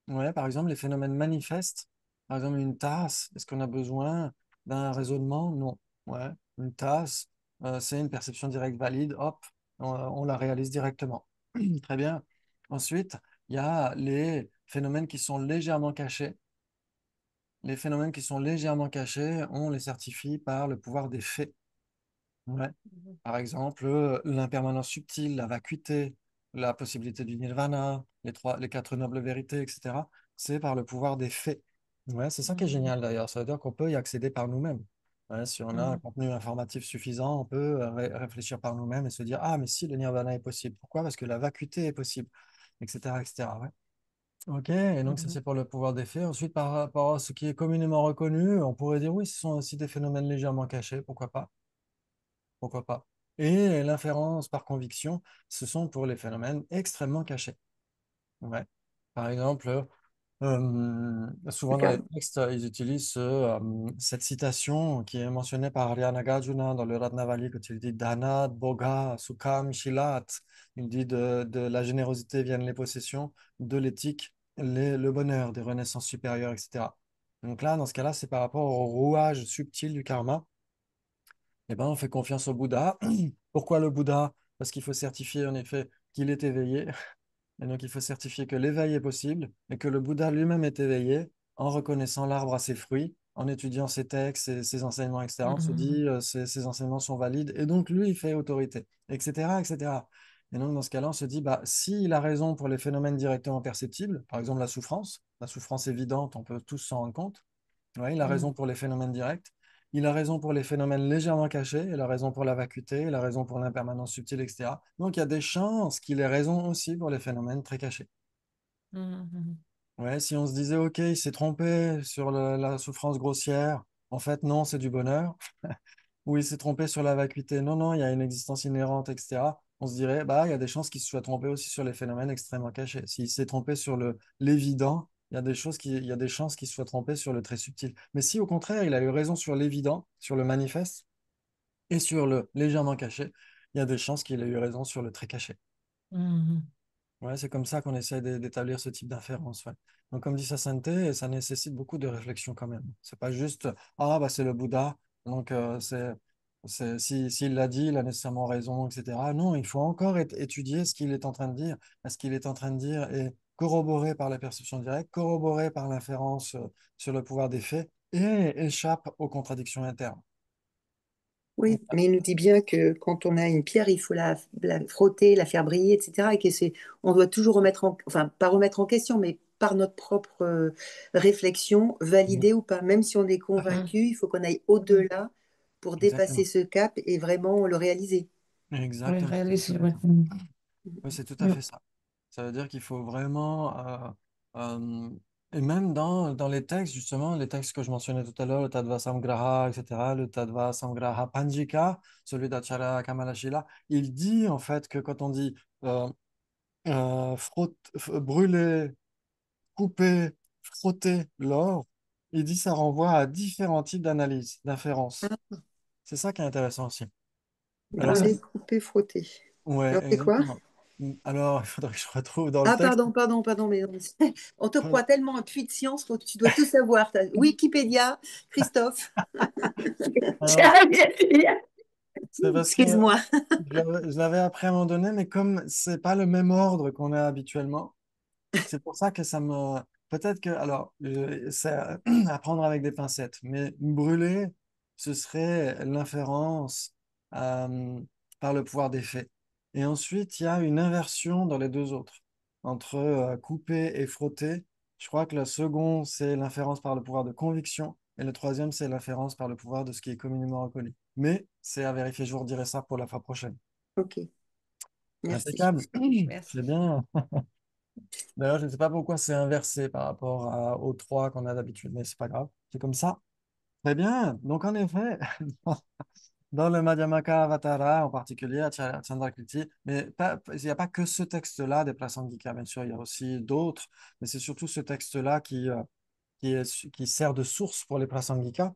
Speaker 1: Ouais, par exemple, les phénomènes manifestes. Par exemple, une tasse, est-ce qu'on a besoin d'un raisonnement? Non. Ouais, une tasse, c'est une perception directe valide. Hop, on la réalise directement. Très bien. Ensuite, il y a les phénomènes qui sont légèrement cachés. Les phénomènes qui sont légèrement cachés, on les certifie par le pouvoir des faits. Ouais.
Speaker 3: Mhm.
Speaker 1: Par exemple, l'impermanence subtile, la vacuité, la possibilité du nirvana, les quatre nobles vérités, etc. C'est par le pouvoir des faits. Ouais, c'est ça qui est
Speaker 3: Mhm.
Speaker 1: génial d'ailleurs. Ça veut dire qu'on peut y accéder par nous-mêmes. Ouais, si on a un
Speaker 3: Mhm.
Speaker 1: contenu informatif suffisant, on peut réfléchir par nous-mêmes et se dire, ah, mais si le nirvana est possible. Pourquoi? Parce que la vacuité est possible, etc., etc. Ouais. Ok, et donc ça
Speaker 3: Mhm.
Speaker 1: c'est pour le pouvoir des faits. Ensuite, par rapport à ce qui est communément reconnu, on pourrait dire oui, ce sont aussi des phénomènes légèrement cachés, pourquoi pas? Pourquoi pas? Et l'inférence par conviction, ce sont pour les phénomènes extrêmement cachés. Ouais. Par exemple, souvent dans les
Speaker 2: D'accord.
Speaker 1: textes, ils utilisent cette citation qui est mentionnée par Arya Nagarjuna dans le Ratnavali quand il dit Dana, Boga, Sukham, Shilat. Il dit de la générosité viennent les possessions, de l'éthique, le bonheur, des renaissances supérieures, etc. Donc là, dans ce cas-là, c'est par rapport au rouage subtil du karma. Eh ben, on fait confiance au Bouddha. Pourquoi le Bouddha? Parce qu'il faut certifier en effet qu'il est éveillé. Et donc, il faut certifier que l'éveil est possible et que le Bouddha lui-même est éveillé en reconnaissant l'arbre à ses fruits, en étudiant ses textes, ses enseignements, etc., on se
Speaker 3: Mhm.
Speaker 1: dit ces enseignements sont valides, et donc lui, il fait autorité, etc., etc. Et donc, dans ce cas-là, on se dit, bah, s'il a raison pour les phénomènes directement perceptibles, par exemple la souffrance évidente, on peut tous s'en rendre compte. Ouais, il a
Speaker 3: Mhm.
Speaker 1: raison pour les phénomènes directs, il a raison pour les phénomènes légèrement cachés, il a raison pour la vacuité, il a raison pour l'impermanence subtile, etc. Donc, il y a des chances qu'il ait raison aussi pour les phénomènes très cachés.
Speaker 3: Mhm.
Speaker 1: Ouais, si on se disait, OK, il s'est trompé sur la souffrance grossière, en fait, non, c'est du bonheur. Ou il s'est trompé sur la vacuité, non, non, il y a une existence inhérente, etc. On se dirait, bah, il y a des chances qu'il se soit trompé aussi sur les phénomènes extrêmement cachés. S'il s'est trompé sur l'évident, il y a des chances qu'il se soit trompé sur le très subtil. Mais si au contraire, il a eu raison sur l'évident, sur le manifeste, et sur le légèrement caché, il y a des chances qu'il ait eu raison sur le très caché.
Speaker 3: Mhm.
Speaker 1: Ouais, c'est comme ça qu'on essaie d'établir ce type d'inférence. Ouais. Donc, comme dit Sassante, ça nécessite beaucoup de réflexion quand même. C'est pas juste, ah, bah, c'est le Bouddha, donc s'il l'a dit, il a nécessairement raison, etc. Non, il faut encore étudier ce qu'il est en train de dire. Ce qu'il est en train de dire est corroboré par la perception directe, corroboré par l'inférence sur le pouvoir des faits et échappe aux contradictions internes.
Speaker 2: Oui, mais il nous dit bien que quand on a une pierre, il faut la frotter, la faire briller, etc. Et que on doit toujours remettre enfin, pas remettre en question, mais par notre propre réflexion,
Speaker 1: Oui,
Speaker 2: valider ou pas. Même si on est
Speaker 1: tout à fait.
Speaker 3: Mhm.
Speaker 2: convaincu, il faut qu'on aille
Speaker 3: Mhm.
Speaker 2: au-delà pour dépasser
Speaker 1: Exactement.
Speaker 2: ce cap et vraiment le réaliser.
Speaker 3: Oui,
Speaker 1: Exactement. C'est tout
Speaker 3: réaliser,
Speaker 1: à fait
Speaker 3: ouais.
Speaker 1: ça. Oui, c'est tout à fait
Speaker 3: Mhm.
Speaker 1: ça. Ça veut dire qu'il faut vraiment, euh, et même dans les textes, justement, les textes que je mentionnais tout à l'heure, le Tattva Samgraha, etc., le Tattva Samgraha Panjika, celui d'Acharya Kamalashila, il dit en fait que quand on dit brûler, couper, frotter l'or, il dit ça renvoie à différents types d'analyses, d'inférences. C'est ça qui est intéressant aussi. Alors ça,
Speaker 3: Ouais.
Speaker 2: Brûler, couper, frotter.
Speaker 1: ouais,
Speaker 2: Alors c'est quoi?
Speaker 1: exactement. Alors, il faudrait que je retrouve dans le
Speaker 2: Ah,
Speaker 1: texte.
Speaker 2: pardon, mais non, on te croit tellement un puits de science que tu dois tout savoir. Wikipédia, Christophe,
Speaker 1: Alors, c'est parce que
Speaker 2: excuse-moi.
Speaker 1: je l'avais appris à un moment donné, mais comme c'est pas le même ordre qu'on a habituellement, c'est pour ça que ça me... Peut-être que... Alors, c'est à prendre avec des pincettes, mais brûler, ce serait l'inférence euh, par le pouvoir des faits. Et ensuite, il y a une inversion dans les deux autres. Entre couper et frotter, je crois que le second, c'est l'inférence par le pouvoir de conviction, et le troisième, c'est l'inférence par le pouvoir de ce qui est communément reconnu. Mais c'est à vérifier, je vous redirai ça pour la fois prochaine.
Speaker 2: Ok, merci.
Speaker 1: Impeccable. C'est
Speaker 3: Merci.
Speaker 1: bien. D'ailleurs, je ne sais pas pourquoi c'est inversé par rapport aux trois qu'on a d'habitude, mais c'est pas grave. C'est comme ça. Très bien. Donc, en effet, dans le Madhyamaka Avatara en particulier, à Chandrakirti, mais il n'y a pas que ce texte-là des Prasangika, bien sûr, il y a aussi d'autres, mais c'est surtout ce texte-là qui sert de source pour les Prasangika,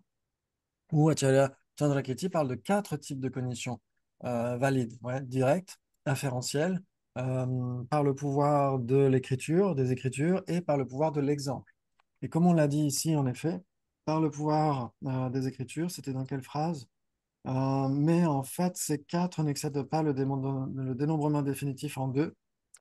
Speaker 1: où Acharya Chandrakirti parle de quatre types de cognitions valides, ouais, directes, inférentielles, par le pouvoir de l'écriture, des écritures, et par le pouvoir de l'exemple. Et comme on l'a dit ici, en effet, par le pouvoir des écritures, c'était dans quelle phrase? Mais en fait, ces quatre n'excèdent pas le dénombrement définitif en deux,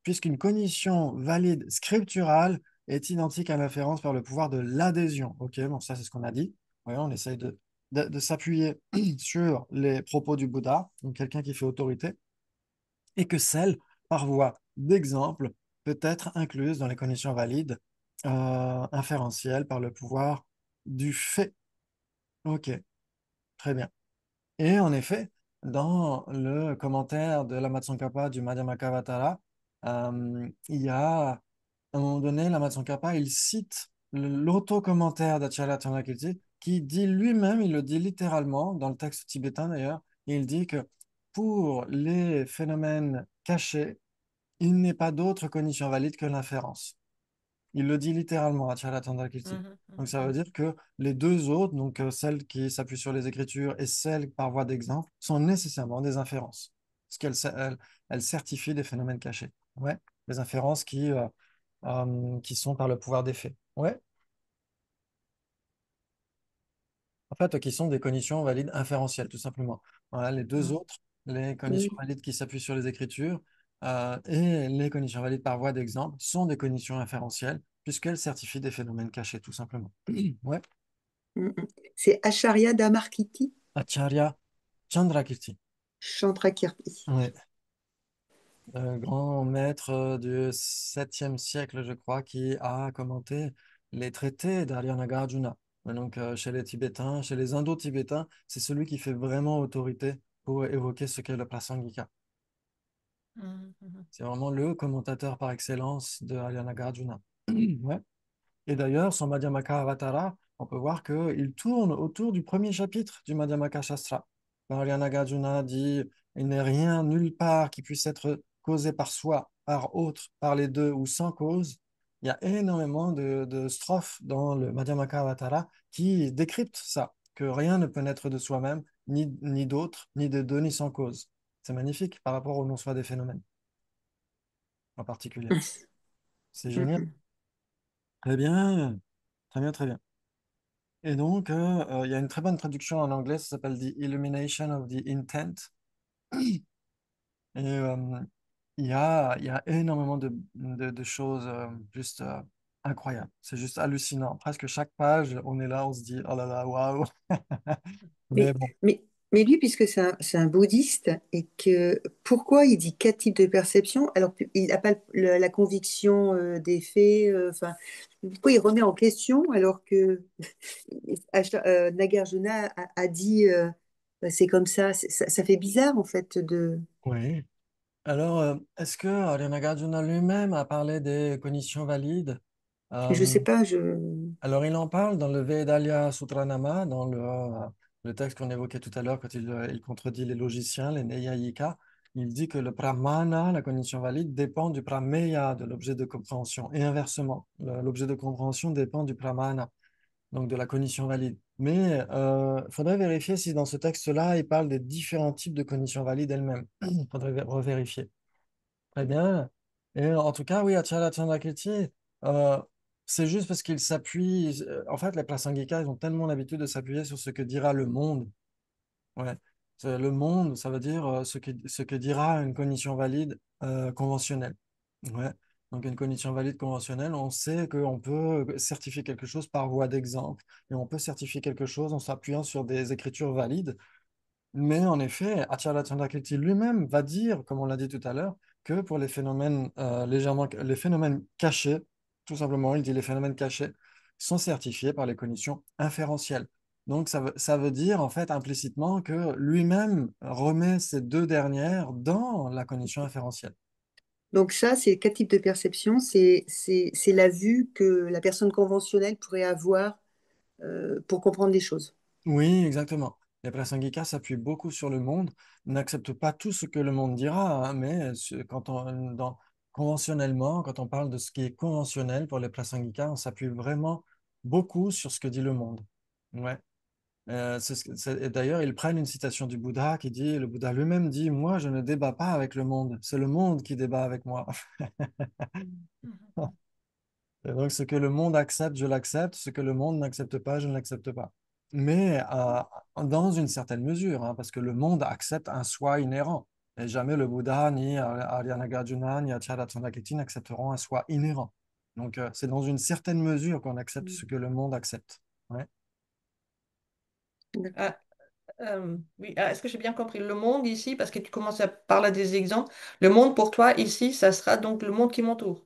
Speaker 1: puisqu'une cognition valide scripturale est identique à l'inférence par le pouvoir de l'adhésion. Ok, bon, ça c'est ce qu'on a dit. Ouais, on essaye de s'appuyer sur les propos du Bouddha, donc quelqu'un qui fait autorité, et que celle, par voie d'exemple, peut être incluse dans les conditions valides inférentielles par le pouvoir du fait. Ok, très bien. Et en effet, dans le commentaire de la Matsongkhapa du Madhyamakavatara, il y a, à un moment donné, la Matsongkhapa, il cite l'auto-commentaire d'Acharya Chanakirti, qui dit lui-même, il le dit littéralement, dans le texte tibétain d'ailleurs, il dit que pour les phénomènes cachés, il n'est pas d'autre condition valide que l'inférence. Il le dit littéralement à Kirti.
Speaker 3: Mhm.
Speaker 1: Donc ça veut
Speaker 3: Mhm.
Speaker 1: dire que les deux autres, donc celle qui s'appuie sur les Écritures et celle par voie d'exemple, sont nécessairement des inférences. Parce qu'elles certifient des phénomènes cachés. Ouais, des inférences qui sont par le pouvoir des faits. Ouais, en fait, qui sont des cognitions valides inférentielles, tout simplement. Voilà, les deux
Speaker 3: Mhm.
Speaker 1: autres, les cognitions
Speaker 2: Oui.
Speaker 1: valides qui s'appuient sur les Écritures et les cognitions valides par voie d'exemple sont des cognitions inférentielles, puisqu'elles certifient des phénomènes cachés, tout simplement. Ouais.
Speaker 2: Mm, mm. C'est Acharya Dharmakirti
Speaker 1: Acharya Chandrakirti.
Speaker 2: Chandrakirti.
Speaker 1: Ouais. Grand maître du 7e siècle, je crois, qui a commenté les traités d'Arya Nagarjuna. Ouais, donc, chez les Tibétains, chez les Indo-Tibétains, c'est celui qui fait vraiment autorité pour évoquer ce qu'est le Prasangika.
Speaker 3: Mhm, mhm.
Speaker 1: C'est vraiment le commentateur par excellence de Arya Nagarjuna. Ouais. Et d'ailleurs, son Madhyamaka Avatara, on peut voir qu'il tourne autour du premier chapitre du Madhyamaka Shastra. Quand Arya Nagarjuna dit il n'est rien nulle part qui puisse être causé par soi, par autre, par les deux ou sans cause, il y a énormément de strophes dans le Madhyamaka Avatara qui décryptent ça, que rien ne peut naître de soi-même, ni d'autre, ni de deux, ni sans cause. C'est magnifique par rapport au non-soi des phénomènes en particulier. C'est
Speaker 2: Mm,
Speaker 1: génial.
Speaker 2: mm.
Speaker 1: Très bien, très bien, très bien. Et donc, il y a une très bonne traduction en anglais, ça s'appelle The Illumination of the Intent. Et il y a énormément de choses juste incroyables. C'est juste hallucinant. Presque chaque page, on est là, on se dit, oh là là, waouh. Mais
Speaker 2: Mais,
Speaker 1: bon,
Speaker 2: mais lui, puisque c'est un bouddhiste, et que pourquoi il dit quatre types de perception alors qu'il n'a pas la conviction des faits, enfin, pourquoi il remet en question alors que Nagarjuna a dit bah, c'est comme ça, ça fait bizarre en fait de.
Speaker 1: oui. Alors, est-ce que Nagarjuna lui-même a parlé des conditions valides?
Speaker 2: Je
Speaker 1: Euh,
Speaker 2: sais pas, je.
Speaker 1: Alors, il en parle dans le Vedalya Sutranama, dans le texte qu'on évoquait tout à l'heure quand il contredit les logiciens, les Neyayika. Il dit que le pramana, la condition valide, dépend du prameya, de l'objet de compréhension, et inversement. L'objet de compréhension dépend du pramana, donc de la condition valide. Mais il faudrait vérifier si dans ce texte-là, il parle des différents types de conditions valides elles-mêmes. Il faudrait revérifier. Très bien. Et en tout cas, oui, Acharya Chandrakirti, euh, c'est juste parce qu'il s'appuie. En fait, les Prasangika, ils ont tellement l'habitude de s'appuyer sur ce que dira le monde. Ouais. Le monde, ça veut dire ce que dira une cognition valide conventionnelle. Ouais. Donc, une cognition valide conventionnelle, on sait qu'on peut certifier quelque chose par voie d'exemple. Et on peut certifier quelque chose en s'appuyant sur des écritures valides. Mais en effet, Acharya Chandrakirti lui-même va dire, comme on l'a dit tout à l'heure, que pour les phénomènes les phénomènes cachés, tout simplement, il dit les phénomènes cachés sont certifiés par les cognitions inférentielles. Donc ça veut dire en fait implicitement que lui-même remet ces deux dernières dans la cognition inférentielle.
Speaker 2: Donc ça, c'est quatre types de perception. C'est la vue que la personne conventionnelle pourrait avoir pour comprendre les choses.
Speaker 1: Oui, exactement. Les Prasangika s'appuient beaucoup sur le monde, n'acceptent pas tout ce que le monde dira, hein, mais conventionnellement, quand on parle de ce qui est conventionnel pour les Prasangika, on s'appuie vraiment beaucoup sur ce que dit le monde. Ouais. Et d'ailleurs, ils prennent une citation du Bouddha qui dit, le Bouddha lui-même dit, moi, je ne débat pas avec le monde, c'est le monde qui débat avec moi.
Speaker 3: Mhm.
Speaker 1: Et donc, ce que le monde accepte, je l'accepte. Ce que le monde n'accepte pas, je ne l'accepte pas. Mais dans une certaine mesure, hein, parce que le monde accepte un soi inhérent. Et jamais le Bouddha, ni Arya Nagarjuna, ni Acharya Chandrakirti n'accepteront un soi inhérent. Donc, c'est dans une certaine mesure qu'on accepte ce que le monde accepte. Ouais.
Speaker 2: D'accord.
Speaker 3: Ah, oui, est-ce que j'ai bien compris? Le monde ici, parce que tu commences à parler des exemples, le monde pour toi ici, ça sera donc le monde qui m'entoure.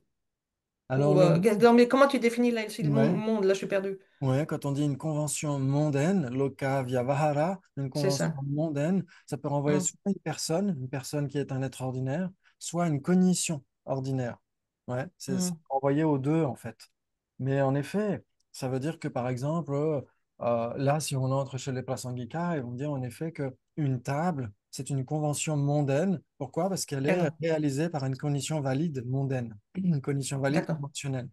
Speaker 1: Alors,
Speaker 3: Ou,
Speaker 1: le monde,
Speaker 3: non, mais comment tu définis là, ici, le
Speaker 1: ouais.
Speaker 3: monde? Là, je suis perdue.
Speaker 1: Ouais, quand on dit une convention mondaine, loka vyavahara, une
Speaker 3: C'est
Speaker 1: convention
Speaker 3: ça.
Speaker 1: mondaine, ça peut renvoyer
Speaker 3: Hmm,
Speaker 1: soit à une personne qui est un être ordinaire, soit à une cognition ordinaire. Ouais, c'est
Speaker 3: hmm,
Speaker 1: renvoyé aux deux en fait. Mais en effet, ça veut dire que par exemple, là, si on entre chez les Prasangika, ils vont dire en effet que une table, c'est une convention mondaine. Pourquoi? Parce qu'elle est
Speaker 3: d'accord,
Speaker 1: réalisée par une cognition valide mondaine, une cognition valide
Speaker 3: d'accord.
Speaker 1: conventionnelle.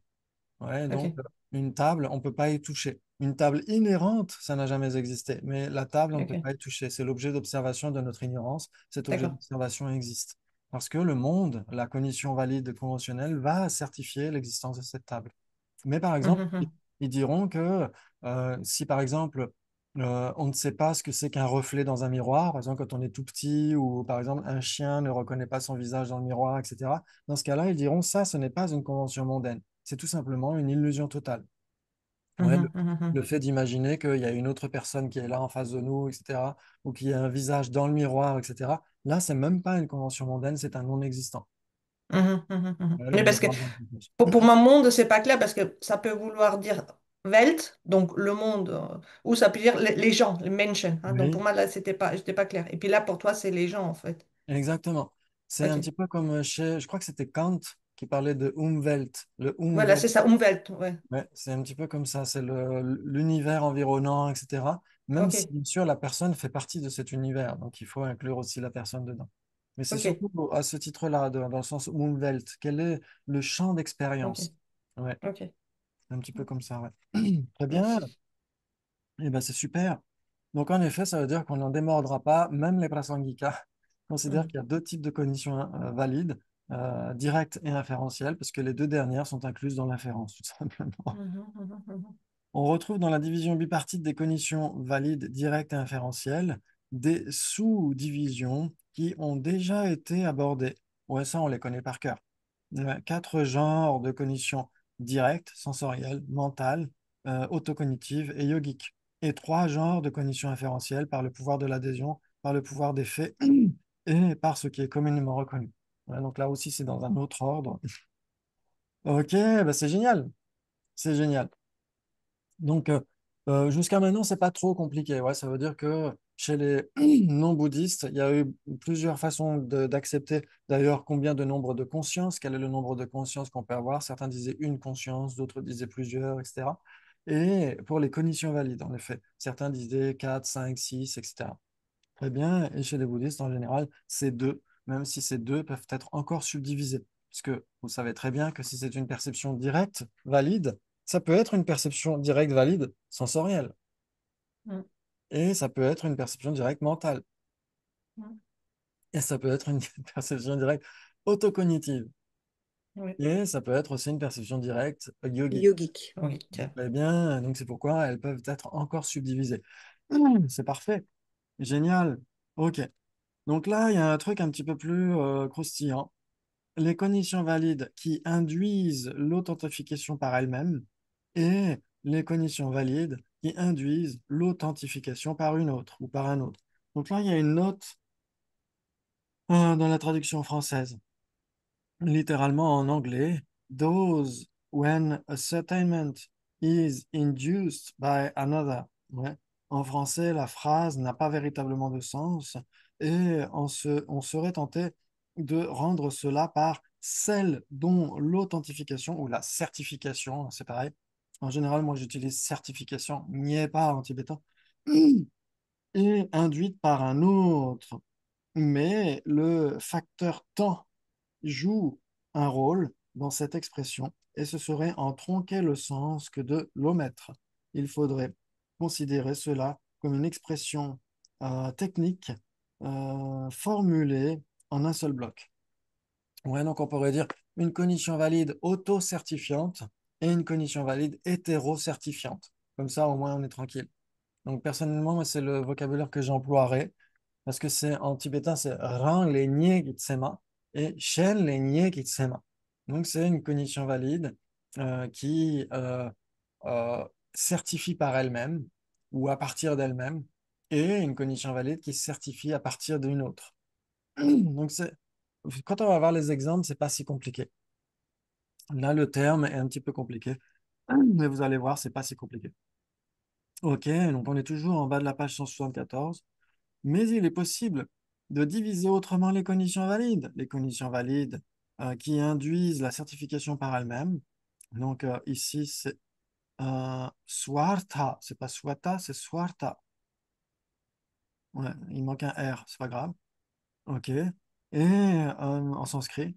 Speaker 1: Ouais, donc,
Speaker 3: Ok,
Speaker 1: une table, on ne peut pas y toucher. Une table inhérente, ça n'a jamais existé. Mais la table, on ne peut
Speaker 3: ok,
Speaker 1: pas y toucher. C'est l'objet d'observation de notre ignorance. Cet objet
Speaker 3: d'accord.
Speaker 1: d'observation existe. Parce que le monde, la cognition valide conventionnelle, va certifier l'existence de cette table. Mais par
Speaker 3: Hmm,
Speaker 1: exemple,
Speaker 3: hmm, hmm.
Speaker 1: ils diront que si par exemple, on ne sait pas ce que c'est qu'un reflet dans un miroir, par exemple quand on est tout petit, ou par exemple un chien ne reconnaît pas son visage dans le miroir, etc. Dans ce cas-là, ils diront ça, ce n'est pas une convention mondaine. C'est tout simplement une illusion totale. Ouais,
Speaker 3: Mhm, mhm,
Speaker 1: le
Speaker 3: mhm.
Speaker 1: fait d'imaginer qu'il y a une autre personne qui est là en face de nous, etc., ou qu'il y a un visage dans le miroir, etc. Là, c'est même pas une convention mondaine, c'est un non-existant.
Speaker 3: Mhm, mhm, mhm.
Speaker 1: Ouais, le
Speaker 3: Oui, parce que
Speaker 1: miroir dans le cosmos.
Speaker 3: pour mon monde, c'est pas clair parce que ça peut vouloir dire Welt, donc le monde, ou ça peut dire les gens, les Menschen, hein. Donc pour
Speaker 1: Oui,
Speaker 3: moi, là, j'étais pas clair. Et puis là, pour toi, c'est les gens, en fait.
Speaker 1: exactement. C'est un
Speaker 3: Ok.
Speaker 1: petit peu comme chez, je crois que c'était Kant qui parlait de Umwelt. Le
Speaker 3: Voilà,
Speaker 1: Umwelt,
Speaker 3: c'est ça, Umwelt. Ouais.
Speaker 1: ouais, c'est un petit peu comme ça, c'est l'univers environnant, etc. Même
Speaker 3: Ok,
Speaker 1: si, bien sûr, la personne fait partie de cet univers, donc il faut inclure aussi la personne dedans. Mais c'est
Speaker 3: ok,
Speaker 1: surtout à ce titre-là, dans le sens Umwelt, quel est le champ
Speaker 3: ok,
Speaker 1: d'expérience? Ouais,
Speaker 3: ok.
Speaker 1: un petit peu comme ça, ouais. Très bien,
Speaker 3: Merci.
Speaker 1: et ben c'est super. Donc en effet, ça veut dire qu'on n'en démordra pas, même les prasangika considèrent
Speaker 3: Mhm,
Speaker 1: qu'il y a deux types de cognitions valides, directes et inférentielles, parce que les deux dernières sont incluses dans l'inférence, tout simplement.
Speaker 3: mhm, mhm, mhm.
Speaker 1: On retrouve dans la division bipartite des cognitions valides directes et inférentielles des sous-divisions qui ont déjà été abordées. Ouais, ça, on les connaît par cœur. Quatre genres de cognitions directes, sensorielles, mentales, autocognitives et yogiques. Et trois genres de cognitions inférentielles par le pouvoir de l'adhésion, par le pouvoir des faits et par ce qui est communément reconnu. Ouais, donc là aussi, c'est dans un autre ordre. Ok, bah c'est génial. C'est génial. Donc, jusqu'à maintenant, c'est pas trop compliqué. Ouais, ça veut dire que chez les non-bouddhistes, il y a eu plusieurs façons d'accepter d'ailleurs combien de nombre de consciences, quel est le nombre de consciences qu'on peut avoir. Certains disaient une conscience, d'autres disaient plusieurs, etc. Et pour les cognitions valides, en effet, certains disaient 4, 5, 6, etc. Très bien. Et chez les bouddhistes, en général, c'est deux, même si ces deux peuvent être encore subdivisés. Puisque vous savez très bien que si c'est une perception directe, valide, ça peut être une perception directe, valide, sensorielle.
Speaker 3: Mhm,
Speaker 1: Et ça peut être une perception directe mentale.
Speaker 3: mhm.
Speaker 1: Et ça peut être une perception directe autocognitive.
Speaker 3: Oui.
Speaker 1: Et ça peut être aussi une perception directe yogique.
Speaker 2: Yogique.
Speaker 3: Oui, tiens.
Speaker 1: Eh bien, donc c'est pourquoi elles peuvent être encore subdivisées. C'est parfait. Génial. OK. Donc là, il y a un truc un petit peu plus croustillant. Les conditions valides qui induisent l'authentification par elles-mêmes et les conditions valides qui induisent l'authentification par une autre ou par un autre. Donc là, il y a une note dans la traduction française, littéralement en anglais, those when a certainment is induced by another. Ouais. En français, la phrase n'a pas véritablement de sens et on serait tenté de rendre cela par celle dont l'authentification ou la certification, c'est pareil. En général, moi j'utilise certification, n'y est pas en tibétain, est induite par un autre. Mais le facteur temps joue un rôle dans cette expression et ce serait en tronquer le sens que de l'omettre. Il faudrait considérer cela comme une expression technique formulée en un seul bloc. Ouais, donc on pourrait dire une cognition valide auto-certifiante et une cognition valide hétéro-certifiante. Comme ça, au moins, on est tranquille. Donc personnellement, moi, c'est le vocabulaire que j'emploierais parce que c'est en tibétain, c'est Ran Lenye Gitsema et Shen Lenye Gitsema. Donc c'est une cognition valide qui euh, certifie par elle-même ou à partir d'elle-même et une cognition valide qui certifie à partir d'une autre. Donc quand on va voir les exemples, c'est pas si compliqué. Là, le terme est un petit peu compliqué, mais vous allez voir, c'est pas si compliqué. Ok, donc on est toujours en bas de la page 174. Mais il est possible de diviser autrement les conditions valides. Les conditions valides qui induisent la certification par elles-mêmes. Donc ici, c'est swarta. C'est pas swata, c'est swarta. Ouais, il manque un R, c'est pas grave. OK. Et en sanskrit,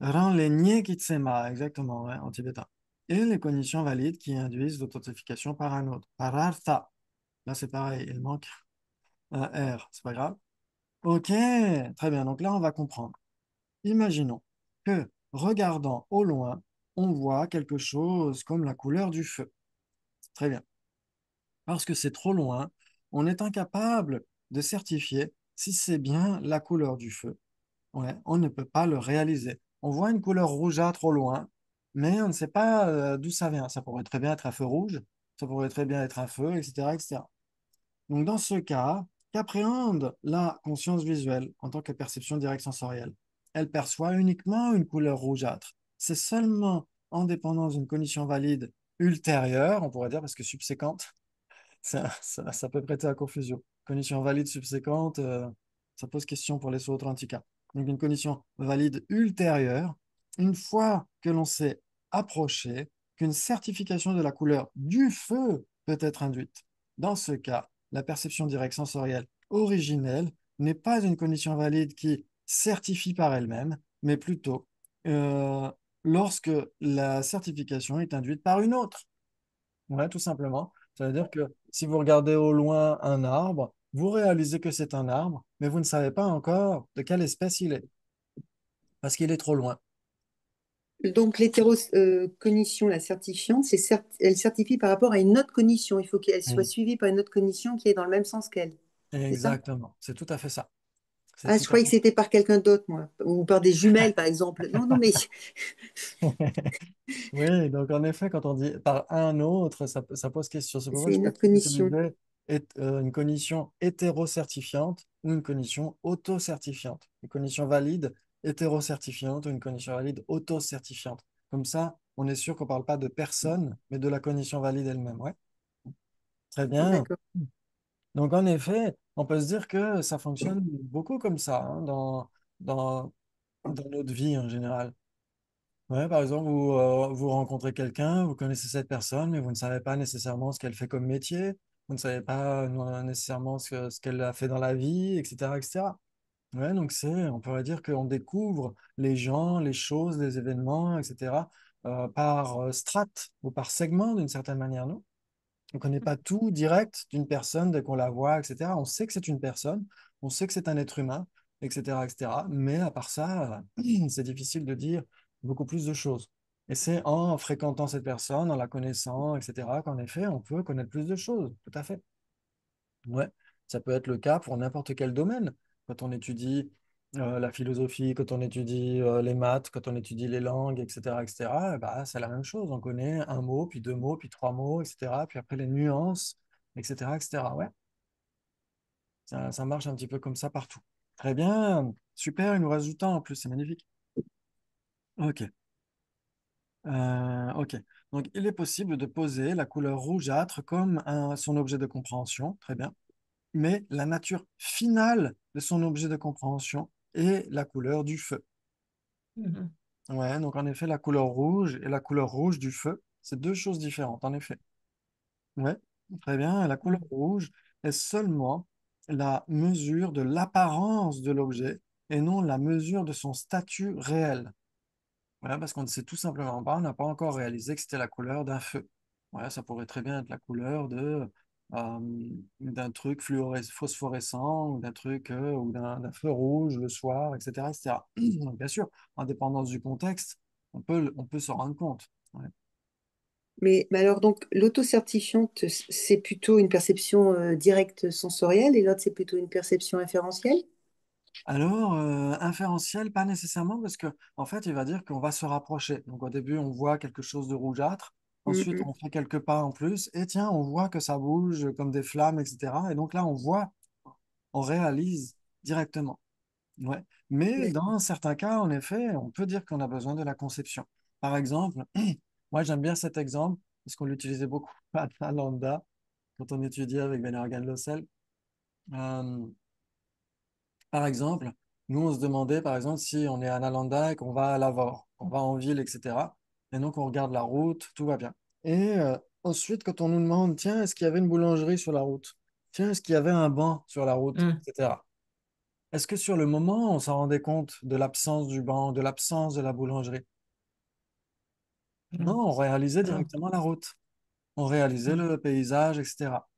Speaker 1: ran lenye kitsema, exactement, ouais, en tibétain. Et les conditions valides qui induisent l'authentification par un autre. Parartha. Là, c'est pareil, il manque un R, c'est pas grave. Ok, très bien. Donc là, on va comprendre. Imaginons que, regardant au loin, on voit quelque chose comme la couleur du feu. Très bien. Parce que c'est trop loin, on est incapable de certifier si c'est bien la couleur du feu. Ouais, on ne peut pas le réaliser. On voit une couleur rougeâtre au loin, mais on ne sait pas d'où ça vient. Ça pourrait très bien être un feu rouge, Ça pourrait très bien être un feu, etc., etc. Donc, dans ce cas, qu'appréhende la conscience visuelle en tant que perception directe sensorielle? Elle perçoit uniquement une couleur rougeâtre. C'est seulement en dépendance d'une cognition valide ultérieure, on pourrait dire, parce que subséquente, ça peut prêter à confusion. Condition valide subséquente, ça pose question pour les autres antiquats. Donc, une condition valide ultérieure, une fois que l'on s'est approché, qu'une certification de la couleur du feu peut être induite. Dans ce cas, la perception directe sensorielle originelle n'est pas une condition valide qui certifie par elle-même, mais plutôt euh, lorsque la certification est induite par une autre. Ouais, tout simplement. Ça veut dire que si vous regardez au loin un arbre, vous réalisez que c'est un arbre, mais vous ne savez pas encore de quelle espèce il est, parce qu'il est trop loin.
Speaker 2: Donc, l'hétérocognition, la certifiante, elle certifie par rapport à une autre cognition. Il faut qu'elle soit
Speaker 1: Mm.
Speaker 2: suivie par une autre cognition qui est dans le même sens qu'elle. C'est ça?
Speaker 1: Exactement. C'est tout à fait ça. C'est
Speaker 2: Ah,
Speaker 1: tout
Speaker 2: je
Speaker 1: à
Speaker 2: croyais que
Speaker 1: fait
Speaker 2: c'était par quelqu'un d'autre, moi, ou par des jumelles, par exemple. Non, non, mais
Speaker 1: Oui, donc en effet, quand on dit par un autre, ça pose question. C'est pour ça
Speaker 2: c'est
Speaker 1: que
Speaker 2: une autre
Speaker 1: je
Speaker 2: cognition.
Speaker 1: utilisais une cognition hétérocertifiante ou une cognition autocertifiante. Une cognition valide hétérocertifiante ou une cognition valide autocertifiante. Comme ça, on est sûr qu'on ne parle pas de personne, mais de la cognition valide elle-même. Ouais, très bien.
Speaker 2: D'accord.
Speaker 1: Donc en effet, on peut se dire que ça fonctionne beaucoup comme ça hein, dans, dans notre vie en général. Ouais, par exemple, vous rencontrez quelqu'un, vous connaissez cette personne, mais vous ne savez pas nécessairement ce qu'elle fait comme métier, vous ne savez pas nécessairement ce qu'elle a fait dans la vie, etc., etc. Ouais, donc on pourrait dire qu'on découvre les gens, les choses, les événements, etc., par strate ou par segment d'une certaine manière, non? On ne connaît pas tout direct d'une personne dès qu'on la voit, etc. On sait que c'est une personne, on sait que c'est un être humain, etc., etc. Mais à part ça, c'est difficile de dire beaucoup plus de choses. Et c'est en fréquentant cette personne, en la connaissant, etc., qu'en effet, on peut connaître plus de choses. Tout à fait. Ouais, ça peut être le cas pour n'importe quel domaine. Quand on étudie la philosophie, quand on étudie les maths, quand on étudie les langues, etc., bah, c'est la même chose. On connaît un mot, puis deux mots, puis trois mots, etc. Puis après les nuances, etc., etc. Ouais, ça marche un petit peu comme ça partout. Très bien, super, il nous reste du temps en plus, c'est magnifique. Ok, ok. Donc, il est possible de poser la couleur rougeâtre comme son objet de compréhension. Très bien. Mais la nature finale de son objet de compréhension est la couleur du feu.
Speaker 3: Mhm.
Speaker 1: Ouais, donc en effet, la couleur rouge et la couleur rouge du feu, c'est deux choses différentes, en effet. Ouais, très bien. La couleur
Speaker 3: Mhm.
Speaker 1: rouge est seulement la mesure de l'apparence de l'objet et non la mesure de son statut réel. Voilà, parce qu'on ne sait tout simplement pas, on n'a pas encore réalisé que c'était la couleur d'un feu. Voilà, ça pourrait très bien être la couleur euh, d'un truc phosphorescent ou d'un truc ou d'un feu rouge le soir, etc., etc. Donc, bien sûr, en dépendance du contexte, on peut s'en rendre compte. Ouais.
Speaker 2: Mais alors, donc, l'autocertifiante, c'est plutôt une perception directe sensorielle et l'autre, c'est plutôt une perception inférentielle?
Speaker 1: Alors, inférentiel, pas nécessairement, parce que en fait, il va dire qu'on va se rapprocher. Donc, au début, on voit quelque chose de rougeâtre. Ensuite,
Speaker 2: Mhm.
Speaker 1: on fait quelques pas en plus. Et tiens, on voit que ça bouge comme des flammes, etc. Et donc là, on voit, on réalise directement. Ouais. Mais
Speaker 2: D'accord.
Speaker 1: dans certains cas, en effet, on peut dire qu'on a besoin de la conception. Par exemple, moi, j'aime bien cet exemple, parce qu'on l'utilisait beaucoup à Lambda, quand on étudiait avec Venergan Lossel. Euh, Par exemple, nous, on se demandait, par exemple, si on est à Nalanda et qu'on va à Lavore, qu'on va en ville, etc. Et donc, on regarde la route, tout va bien. Et ensuite, quand on nous demande, tiens, est-ce qu'il y avait une boulangerie sur la route? Tiens, est-ce qu'il y avait un banc sur la route,
Speaker 3: Mhm.
Speaker 1: etc. Est-ce que sur le moment, on s'en rendait compte de l'absence du banc, de l'absence de la boulangerie? Non,
Speaker 3: Mhm.
Speaker 1: on réalisait
Speaker 3: Non.
Speaker 1: directement la route. On réalisait
Speaker 3: Mhm.
Speaker 1: le paysage, etc.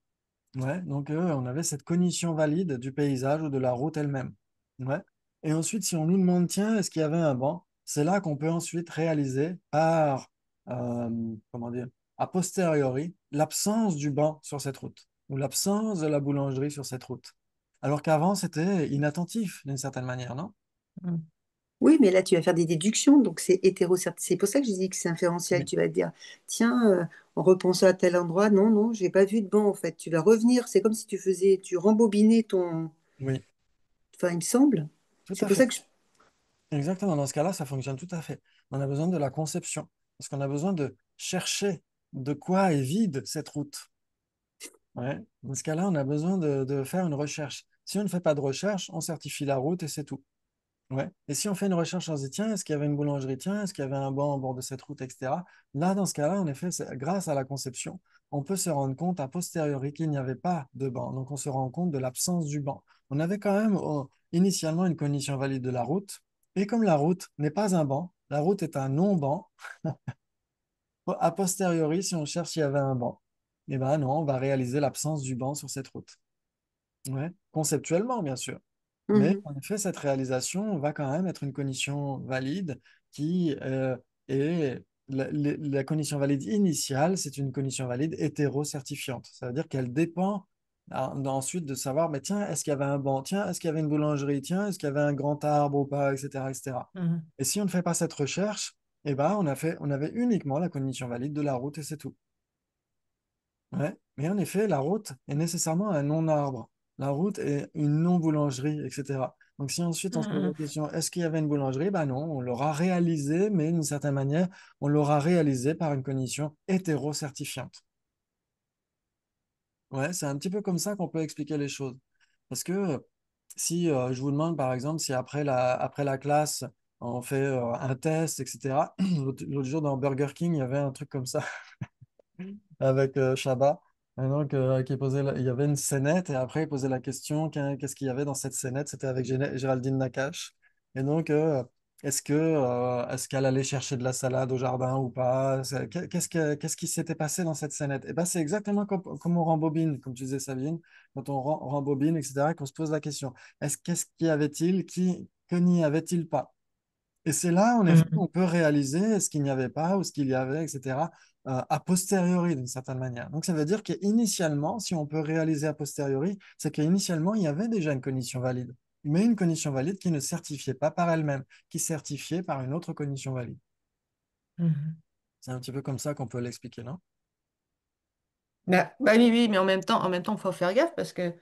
Speaker 1: Ouais, donc on avait cette cognition valide du paysage ou de la route elle-même. Ouais. Et ensuite, si on nous demande, tiens, est-ce qu'il y avait un banc? C'est là qu'on peut ensuite réaliser par, comment dire, a posteriori, l'absence du banc sur cette route ou l'absence de la boulangerie sur cette route. Alors qu'avant, c'était inattentif d'une certaine manière, non?
Speaker 3: Mhm.
Speaker 2: Oui, mais là, tu vas faire des déductions, donc c'est hétérocertifié. C'est pour ça que je dis que c'est inférentiel.
Speaker 1: Oui,
Speaker 2: Tu vas te dire, tiens, en repensant à tel endroit, non, non, j'ai pas vu de banc, en fait. Tu vas revenir, c'est comme si tu rembobinais ton.
Speaker 1: oui,
Speaker 2: Enfin, il me semble.
Speaker 1: tout
Speaker 2: C'est
Speaker 1: à
Speaker 2: pour ça
Speaker 1: fait.
Speaker 2: que je.
Speaker 1: Exactement, dans ce cas-là, ça fonctionne tout à fait. On a besoin de la conception, parce qu'on a besoin de chercher de quoi est vide cette route. Ouais. Dans ce cas-là, on a besoin de faire une recherche. Si on ne fait pas de recherche, on certifie la route et c'est tout. Ouais. Et si on fait une recherche, on se dit, tiens, est-ce qu'il y avait une boulangerie? Tiens, est-ce qu'il y avait un banc au bord de cette route, etc. Là, dans ce cas-là, en effet, grâce à la conception, on peut se rendre compte a posteriori qu'il n'y avait pas de banc. Donc, on se rend compte de l'absence du banc. On avait quand même initialement une condition valide de la route. Et comme la route n'est pas un banc, la route est un non-banc, a posteriori, si on cherche s'il y avait un banc, eh ben non, on va réaliser l'absence du banc sur cette route. Ouais. Conceptuellement, bien sûr. Mais
Speaker 2: Mhm,
Speaker 1: en effet, cette réalisation va quand même être une condition valide qui est la condition valide initiale, c'est une condition valide hétérocertifiante. Ça veut dire qu'elle dépend ensuite de savoir, mais tiens, est-ce qu'il y avait un banc? Tiens, est-ce qu'il y avait une boulangerie? Tiens, est-ce qu'il y avait un grand arbre ou pas, etc., etc.
Speaker 3: Mhm.
Speaker 1: Et si on ne fait pas cette recherche, eh ben, on avait uniquement la condition valide de la route et c'est tout. Ouais. Mais en effet, la route est nécessairement un non-arbre. La route est une non-boulangerie, etc. Donc si ensuite on se pose la
Speaker 3: Mhm.
Speaker 1: question, est-ce qu'il y avait une boulangerie? Ben non, on l'aura réalisé, mais d'une certaine manière, on l'aura réalisé par une condition hétérocertifiante. Ouais, c'est un petit peu comme ça qu'on peut expliquer les choses. Parce que si je vous demande, par exemple, si après la classe, on fait un test, etc. L'autre jour dans Burger King, il y avait un truc comme ça. Avec Chabat. Et donc, il y avait une scénette et après, il posait la question qu'est-ce qu'il y avait dans cette scénette? C'était avec Géraldine Nakache. Et donc, est-ce qu'elle allait chercher de la salade au jardin ou pas? Qu'est-ce qui s'était passé dans cette scénette? Et ben, c'est exactement comme on rembobine, comme tu disais, Sabine, quand on rembobine, etc., qu'on se pose la question. Qu'est-ce qu'y avait-il que n'y avait-il pas? Et c'est là, en effet, on
Speaker 3: Mhm.
Speaker 1: peut réaliser ce qu'il n'y avait pas ou ce qu'il y avait, etc., a posteriori, d'une certaine manière. Donc, ça veut dire qu'initialement, si on peut réaliser a posteriori, c'est qu'initialement, il y avait déjà une condition valide, mais une condition valide qui ne certifiait pas par elle-même, qui certifiait par une autre condition valide.
Speaker 3: Mhm.
Speaker 1: C'est un petit peu comme ça qu'on peut l'expliquer, non?
Speaker 3: Bah oui, oui, mais en même temps, il faut faire gaffe parce que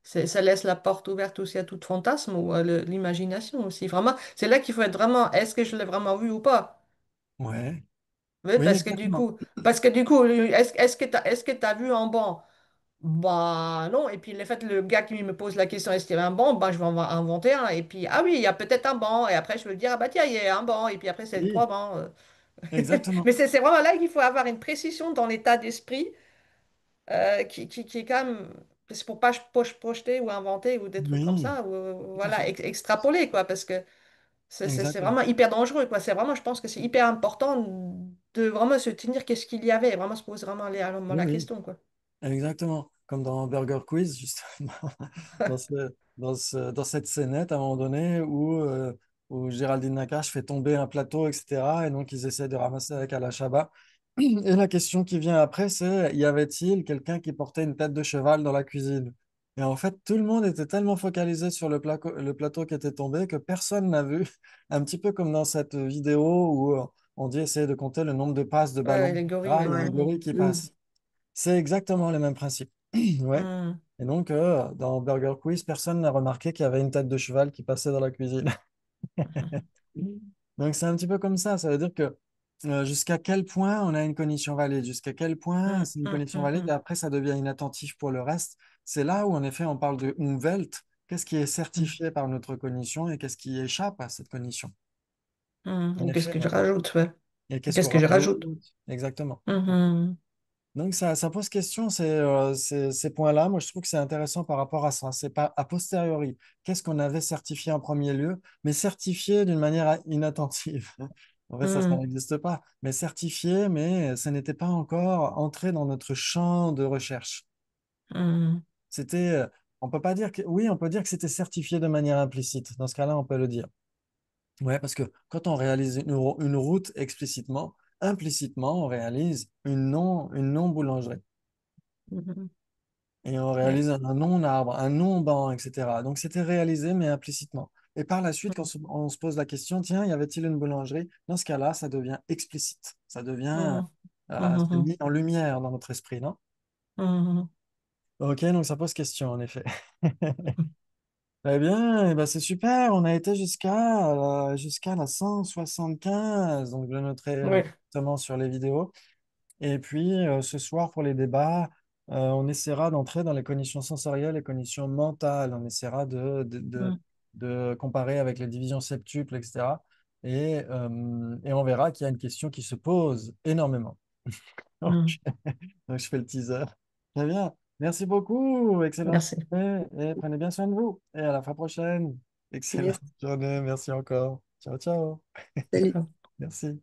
Speaker 3: ça laisse la porte ouverte aussi à tout fantasme ou à l'imagination aussi. Vraiment, c'est là qu'il faut être vraiment, est-ce que je l'ai vraiment vu ou pas?
Speaker 1: Ouais.
Speaker 3: Oui,
Speaker 1: Oui, exactement.
Speaker 3: parce que du coup, est-ce que tu as vu un banc? Bah non, et puis le fait, le gars qui me pose la question, est-ce qu'il y avait un banc? Bah je vais en inventer un, et puis, ah oui, il y a peut-être un banc, et après je vais dire, ah bah tiens, il y a un banc, et puis après c'est
Speaker 1: Oui,
Speaker 3: trois bancs.
Speaker 1: exactement.
Speaker 3: Mais c'est vraiment là qu'il faut avoir une précision dans l'état d'esprit qui est quand même, c'est pour pas projeter ou inventer ou des trucs comme
Speaker 1: Oui,
Speaker 3: ça, ou
Speaker 1: tout à fait.
Speaker 3: voilà, extrapoler, quoi, parce que c'est
Speaker 1: Exactement.
Speaker 3: vraiment hyper dangereux, quoi. C'est vraiment, je pense que c'est hyper important de vraiment se tenir qu'est-ce qu'il y avait, et vraiment se poser vraiment
Speaker 1: Oui,
Speaker 3: la
Speaker 1: oui.
Speaker 3: question, quoi.
Speaker 1: Exactement, comme dans Burger Quiz, justement, dans cette scénette à un moment donné où Géraldine Nakache fait tomber un plateau, etc. Et donc ils essaient de ramasser avec Alain Chabat. Et la question qui vient après, c'est, y avait-il quelqu'un qui portait une tête de cheval dans la cuisine? Et en fait, tout le monde était tellement focalisé sur le plateau qui était tombé que personne n'a vu, un petit peu comme dans cette vidéo où on dit essayer de compter le nombre de passes de
Speaker 3: Ouais,
Speaker 1: ballon.
Speaker 3: les gorilles,
Speaker 1: Ah,
Speaker 3: ouais.
Speaker 1: il y a un
Speaker 2: ouais.
Speaker 1: gorille qui
Speaker 2: Mm.
Speaker 1: passe. C'est exactement le même principe. Ouais.
Speaker 3: Mhm.
Speaker 1: Et donc, dans Burger Quiz, personne n'a remarqué qu'il y avait une tête de cheval qui passait dans la cuisine.
Speaker 3: Mhm.
Speaker 1: Donc, c'est un petit peu comme ça. Ça veut dire que jusqu'à quel point on a une cognition valide, jusqu'à quel point
Speaker 3: Mhm.
Speaker 1: c'est une
Speaker 3: Mhm.
Speaker 1: cognition valide et
Speaker 3: Mhm.
Speaker 1: après ça devient inattentif pour le reste. C'est là où, en effet, on parle de Umwelt. Qu'est-ce qui est
Speaker 3: Mhm.
Speaker 1: certifié par notre cognition et qu'est-ce qui échappe à cette cognition?
Speaker 3: Mhm.
Speaker 1: En
Speaker 3: Ou qu'est-ce
Speaker 1: effet,
Speaker 3: que je rajoute, ouais.
Speaker 1: et qu'est-ce
Speaker 3: Qu'est-ce
Speaker 1: qu'on
Speaker 3: que je rajoute?
Speaker 1: rajoute? Exactement.
Speaker 3: Mhm.
Speaker 1: Donc ça pose question, ces points-là. Moi, je trouve que c'est intéressant par rapport à ça. C'est pas a posteriori. Qu'est-ce qu'on avait certifié en premier lieu, mais certifié d'une manière inattentive. En fait, ça
Speaker 3: Mhm.
Speaker 1: n'existe pas. Mais certifié, mais ça n'était pas encore entré dans notre champ de recherche.
Speaker 3: Mhm.
Speaker 1: C'était, on peut pas dire que, oui, on peut dire que c'était certifié de manière implicite. Dans ce cas-là, on peut le dire. Ouais, parce que quand on réalise une route explicitement, implicitement, on réalise une non-boulangerie.
Speaker 3: Mhm.
Speaker 1: Et on
Speaker 3: Ouais.
Speaker 1: réalise un non-arbre, un non-banc, etc. Donc c'était réalisé, mais implicitement. Et par la suite, quand on se pose la question, tiens, y avait-il une boulangerie? Dans ce cas-là, ça devient explicite. Ça devient,
Speaker 3: Mhm.
Speaker 1: c'est
Speaker 3: Mhm.
Speaker 1: mis en lumière dans notre esprit, non?
Speaker 3: Mhm.
Speaker 1: Ok, donc ça pose question, en effet. Eh bien, eh ben, c'est super. On a été jusqu'à la 175. Donc, je noterai
Speaker 3: Oui.
Speaker 1: directement sur les vidéos. Et puis, ce soir, pour les débats, on essaiera d'entrer dans les cognitions sensorielles et cognitions mentales. On essaiera
Speaker 3: Mhm.
Speaker 1: de comparer avec les divisions septuples, etc. Et on verra qu'il y a une question qui se pose énormément. Donc,
Speaker 3: Mhm.
Speaker 1: donc, je fais le teaser. Très bien. Merci beaucoup. Excellente
Speaker 3: Merci.
Speaker 1: journée. Et prenez bien soin de vous. Et à la fois prochaine. Excellente
Speaker 2: Merci.
Speaker 1: journée. Merci encore. Ciao, ciao.
Speaker 2: Salut.
Speaker 1: Merci.